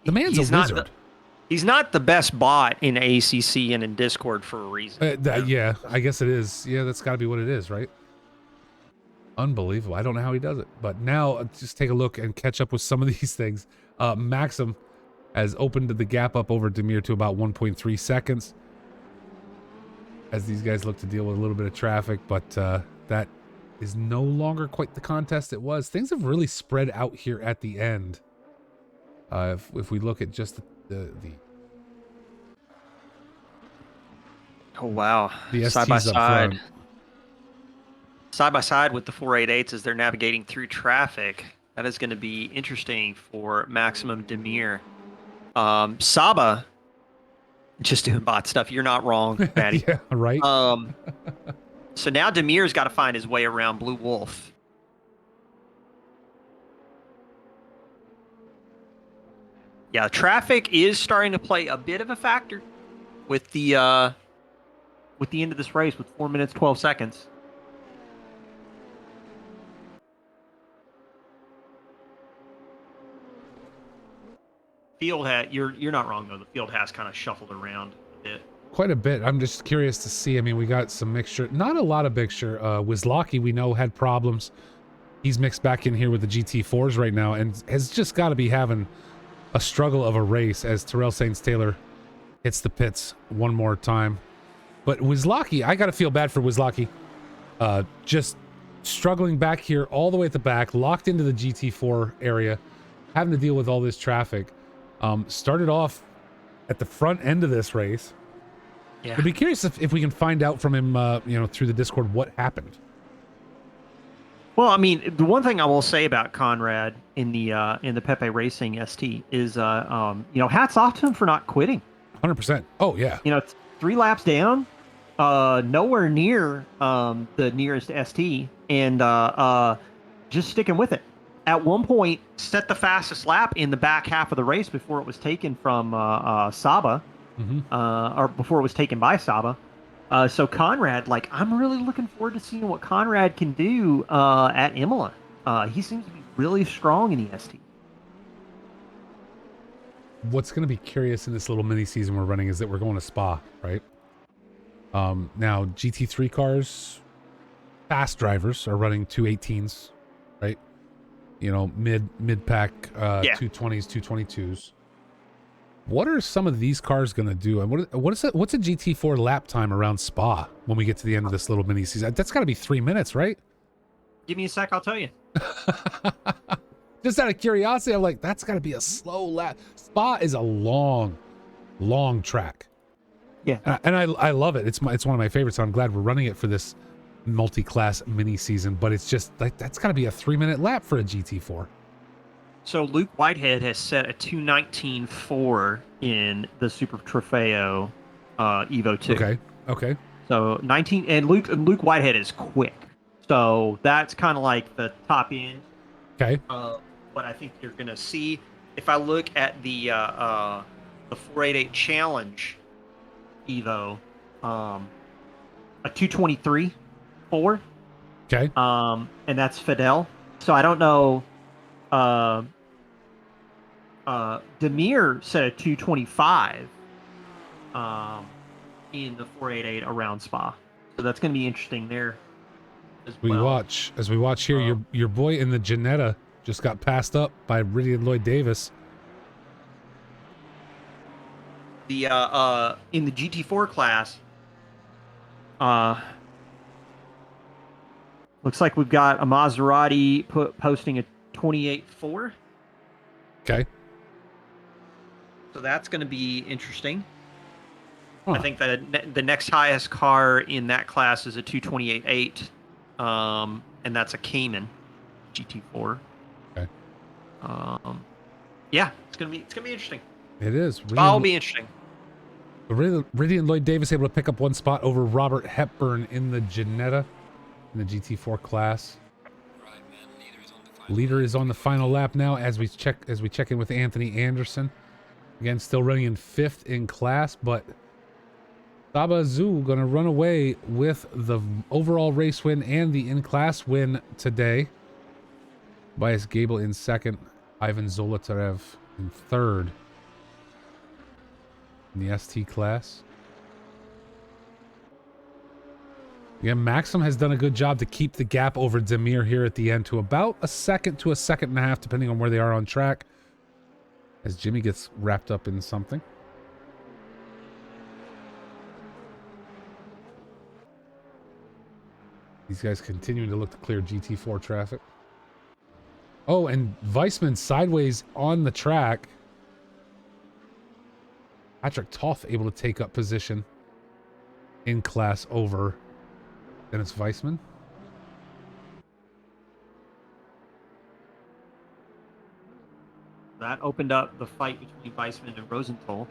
a wizard.
He's not the best bot in ACC and in Discord for a reason.
Yeah, I guess it is. Yeah, that's got to be what it is, right? Unbelievable. I don't know how he does it. But now, just take a look and catch up with some of these things. Maxim has opened the gap up over Demir to about 1.3 seconds as these guys look to deal with a little bit of traffic, but that is no longer quite the contest it was. Things have really spread out here at the end. If we look at just the
oh wow,
the
side by side with the 488s as they're navigating through traffic. That is going to be interesting for Maximum Demir. Saba just doing bot stuff. You're not wrong, Patty.
Yeah, right.
So now Demir's got to find his way around Blue Wolf. Yeah, traffic is starting to play a bit of a factor with the end of this race with 4 minutes 12 seconds. Field you're not wrong though. The field has kind of shuffled around a bit.
Quite a bit. I'm just curious to see. I mean, we got some mixture, not a lot of mixture. Wislocky, we know, had problems. He's mixed back in here with the GT4s right now and has just got to be having a struggle of a race as Terrell Saints-Taylor hits the pits one more time. But Wislocky, I got to feel bad for Wislocky. Just struggling back here all the way at the back, locked into the GT4 area, having to deal with all this traffic. Started off at the front end of this race. Yeah. I'd be curious if we can find out from him, through the Discord what happened.
Well, I mean, the one thing I will say about Conrad in the Pepe Racing ST is, hats off to him for not quitting.
100%. Oh yeah.
3 laps down, nowhere near the nearest ST, and just sticking with it. At one point, set the fastest lap in the back half of the race before it was taken from Saba, or before it was taken by Saba. So Conrad, I'm really looking forward to seeing what Conrad can do at Imola. He seems to be really strong in the ST.
What's going to be curious in this little mini season we're running is that we're going to Spa, right? Now GT3 cars, fast drivers are running 218s, right? you know, mid pack
Yeah.
220s, 222s. What are some of these cars going to do? And what's a GT4 lap time around Spa when we get to the end of this little mini season? That's got to be 3 minutes, right?
Give me a sec, I'll tell you.
Just out of curiosity, I'm like, that's got to be a slow lap. Spa is a long track.
Yeah.
And I love it. It's one of my favorites. So I'm glad we're running it for this multi-class mini season. But it's just like that's got to be a 3-minute lap for a GT4.
So Luke Whitehead has set a 2:19.4 in the Super Trofeo Evo 2.
Okay.
So 19, and Luke Whitehead is quick. So that's kind of like the top end.
Okay.
What I think you're gonna see if I look at the 488 Challenge Evo, a 2:23.4.
Okay.
And that's Fidel. So I don't know. Demir set a 2:25 in the 488 around Spa. So that's going to be interesting there as well.
As we watch here, your boy in the Ginetta just got passed up by Ridian Lloyd Davis.
The in the GT4 class, looks like we've got a Maserati posting a 28.4.
Okay.
So that's going to be interesting.
Huh.
I think that the next highest car in that class is a 2:28.8, and that's a Cayman GT4.
Okay.
Yeah, it's gonna be interesting.
It is.
It'll be interesting.
Ridian Lloyd Davis able to pick up one spot over Robert Hepburn in the Ginetta in the GT4 class. Leader is on the final lap now as we check in with Anthony Anderson. Again, still running in 5th in class, but Saba Azul gonna run away with the overall race win and the in-class win today. Bias Gable in 2nd, Ivan Zolotarev in 3rd in the ST class. Yeah, Maxim has done a good job to keep the gap over Demir here at the end to about a second to a second and a half, depending on where they are on track, as Jimmy gets wrapped up in something. These guys continuing to look to clear GT4 traffic. Oh, and Weissman sideways on the track. Patrick Toth able to take up position in class over Dennis Weissman.
That opened up the fight between Weissman and Rosenthal.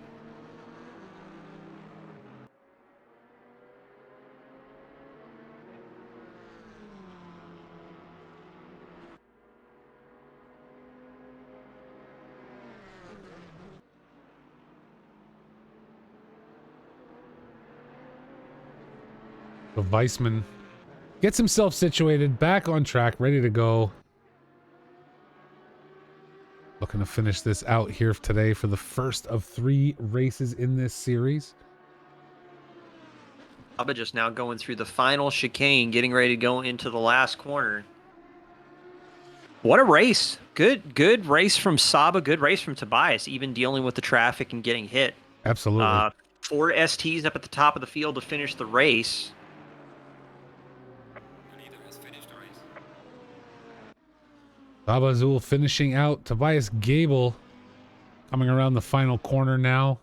So Weissman gets himself situated, back on track, ready to go. Looking to finish this out here today for the first of 3 races in this series.
Saba just now going through the final chicane, getting ready to go into the last corner. What a race. Good race from Saba, good race from Tobias, even dealing with the traffic and getting hit.
Absolutely.
4 STs up at the top of the field to finish the race.
Saba Azul finishing out. Tobias Gable coming around the final corner now.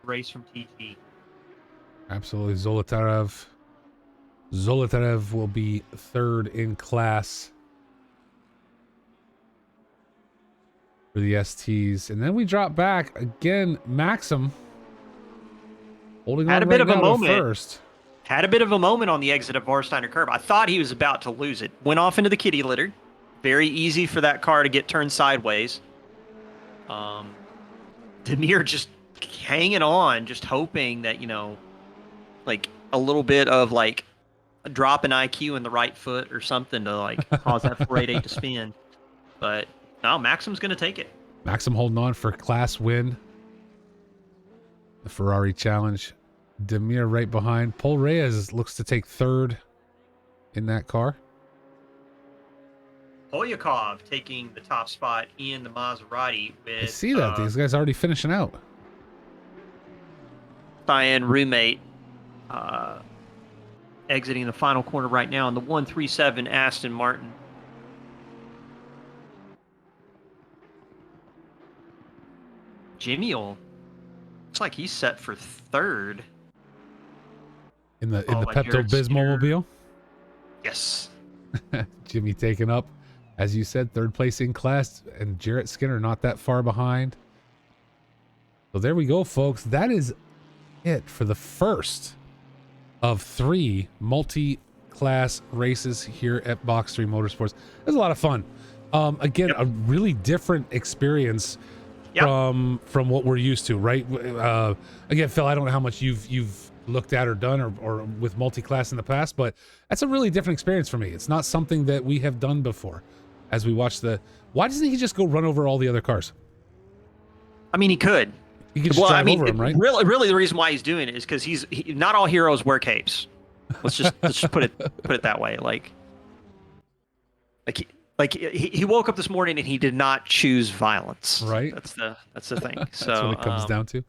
Race from TT.
Absolutely. Zolotarev will be 3rd in class for the STs. And then we drop back again. Maxim holding on right now to first.
Had a bit of a moment on the exit of Warsteiner curve. I thought he was about to lose it. Went off into the kitty litter. Very easy for that car to get turned sideways. Demir just hanging on, just hoping that, like a little bit of like a drop in IQ in the right foot or something to like cause that 488 to spin. But no, Maxim's going to take it.
Maxim holding on for class win. The Ferrari Challenge. Demir right behind. Paul Reyes looks to take 3rd. in that car.
Polyakov taking the top spot in the Maserati with.
I see that. These guys already finishing out.
Cyan roommate exiting the final corner right now in the 137 Aston Martin. Jimmy looks like he's set for third.
In the Pepto-Bismol mobile?
Yes.
Jimmy taken up, as you said, third place in class, and Jarrett Skinner not that far behind. So there we go, folks. That is it for the first of 3 multi-class races here at Box 3 Motorsports. It was a lot of fun. Again, a really different experience from what we're used to, right? Again, Phil, I don't know how much you've looked at or done or with multi-class in the past, but that's a really different experience for me. It's not something that we have done before. As we watch why doesn't he just go run over all the other cars?
I mean, he could.
He could just drive over them, right?
Really, the reason why he's doing it is because not all heroes wear capes. Let's just put it that way. Like he woke up this morning and he did not choose violence.
Right.
That's the thing. So
that's what it comes down to.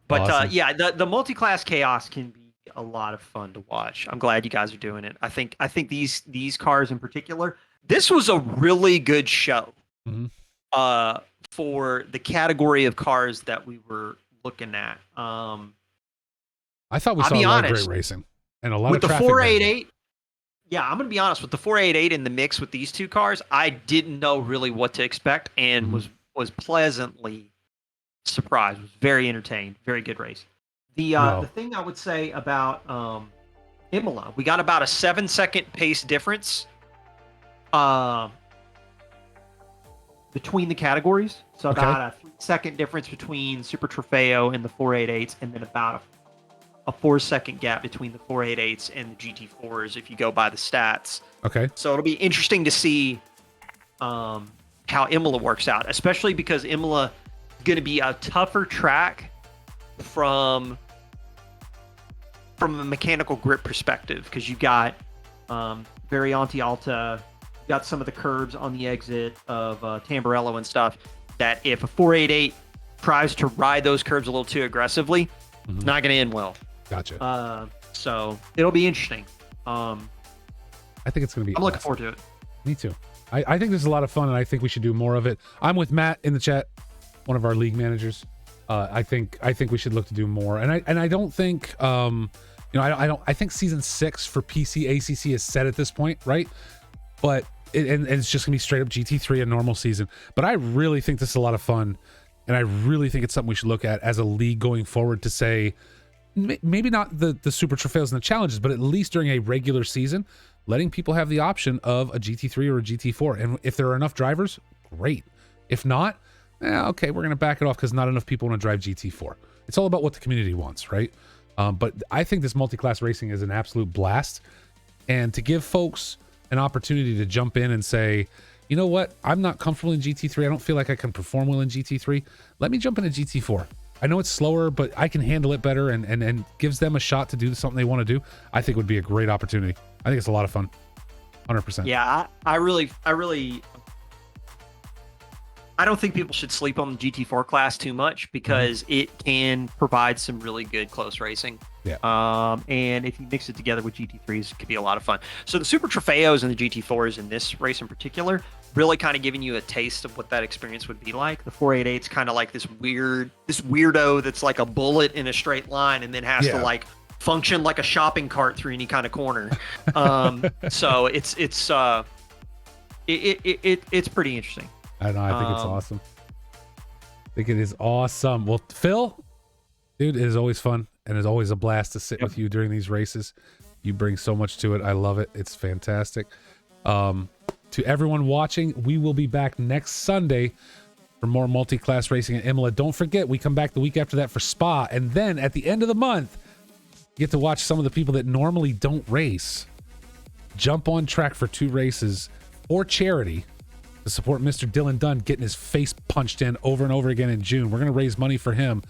But
awesome.
yeah, the multi-class chaos can be a lot of fun to watch. I'm glad you guys are doing it. I think these cars in particular, this was a really good show. For the category of cars that we were looking at.
I thought we saw a lot of great racing and a lot of traffic.
With the 488, yeah, I'm going to be honest. With the 488 in the mix with these two cars, I didn't know really what to expect and was pleasantly surprised. Was very entertained. Very good race. The thing I would say about Imola, we got about a 7-second pace difference between the categories. So about a 3-second difference between Super Trofeo and the 488s, and then about a 4-second gap between the 488s and the GT4s if you go by the stats.
Okay.
So it'll be interesting to see how Imola works out, especially because Imola is going to be a tougher track from a mechanical grip perspective, because you got Variante Alta, you got some of the curbs on the exit of Tamburello and stuff, that if a 488 tries to ride those curbs a little too aggressively, it's not going to end well.
Gotcha.
So it'll be interesting.
I think it's going to be
I'm looking forward to it.
Me too. I think this is a lot of fun, and I think we should do more of it. I'm with Matt in the chat, one of our league managers. I think we should look to do more. And I don't think I think season 6 for PC ACC is set at this point, right? But and it's just gonna be straight up GT3, a normal season. But I really think this is a lot of fun, and I really think it's something we should look at as a league going forward, to say maybe not the super trofeos and the challenges, but at least during a regular season, letting people have the option of a GT3 or a GT4. And if there are enough drivers, great. If not, okay, we're gonna back it off because not enough people want to drive GT4. It's all about what the community wants, right? But I think this multi-class racing is an absolute blast, and to give folks an opportunity to jump in and say, you know what, I'm not comfortable in GT3. I don't feel like I can perform well in GT3. Let me jump into GT4. I know it's slower, but I can handle it better, and gives them a shot to do something they want to do. I think would be a great opportunity. I think it's a lot of fun. 100%.
Yeah, I don't think people should sleep on the GT4 class too much, because it can provide some really good close racing.
Yeah.
And if you mix it together with GT3s, it could be a lot of fun. So the Super Trofeos and the GT4s in this race in particular, really kind of giving you a taste of what that experience would be like. The 488's kind of like this weirdo that's like a bullet in a straight line, and then has to like function like a shopping cart through any kind of corner. So it's pretty interesting.
I know. I think it's awesome. I think it is awesome. Well, Phil, dude, it is always fun, and it's always a blast to sit with you during these races. You bring so much to it. I love it. It's fantastic. To everyone watching, we will be back next Sunday for more multi-class racing at Imola. Don't forget, we come back the week after that for Spa, and then at the end of the month, you get to watch some of the people that normally don't race jump on track for 2 races for charity, to support Mr. Dylan Dunn getting his face punched in over and over again in June. We're going to raise money for him.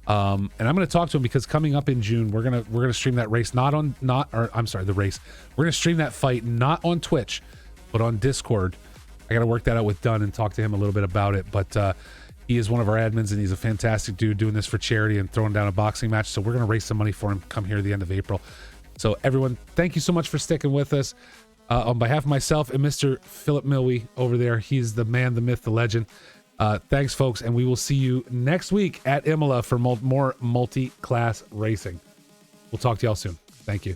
And I'm going to talk to him because coming up in June, we're gonna stream that race, the race. We're gonna stream that fight not on Twitch, but on Discord. I got to work that out with Dunn and talk to him a little bit about it. But he is one of our admins, and he's a fantastic dude doing this for charity and throwing down a boxing match. So we're gonna raise some money for him come here at the end of April. So everyone, thank you so much for sticking with us. On behalf of myself and Mr. Philip Milwee over there, he's the man, the myth, the legend. Thanks, folks, and we will see you next week at Imola for more multi-class racing. We'll talk to y'all soon. Thank you.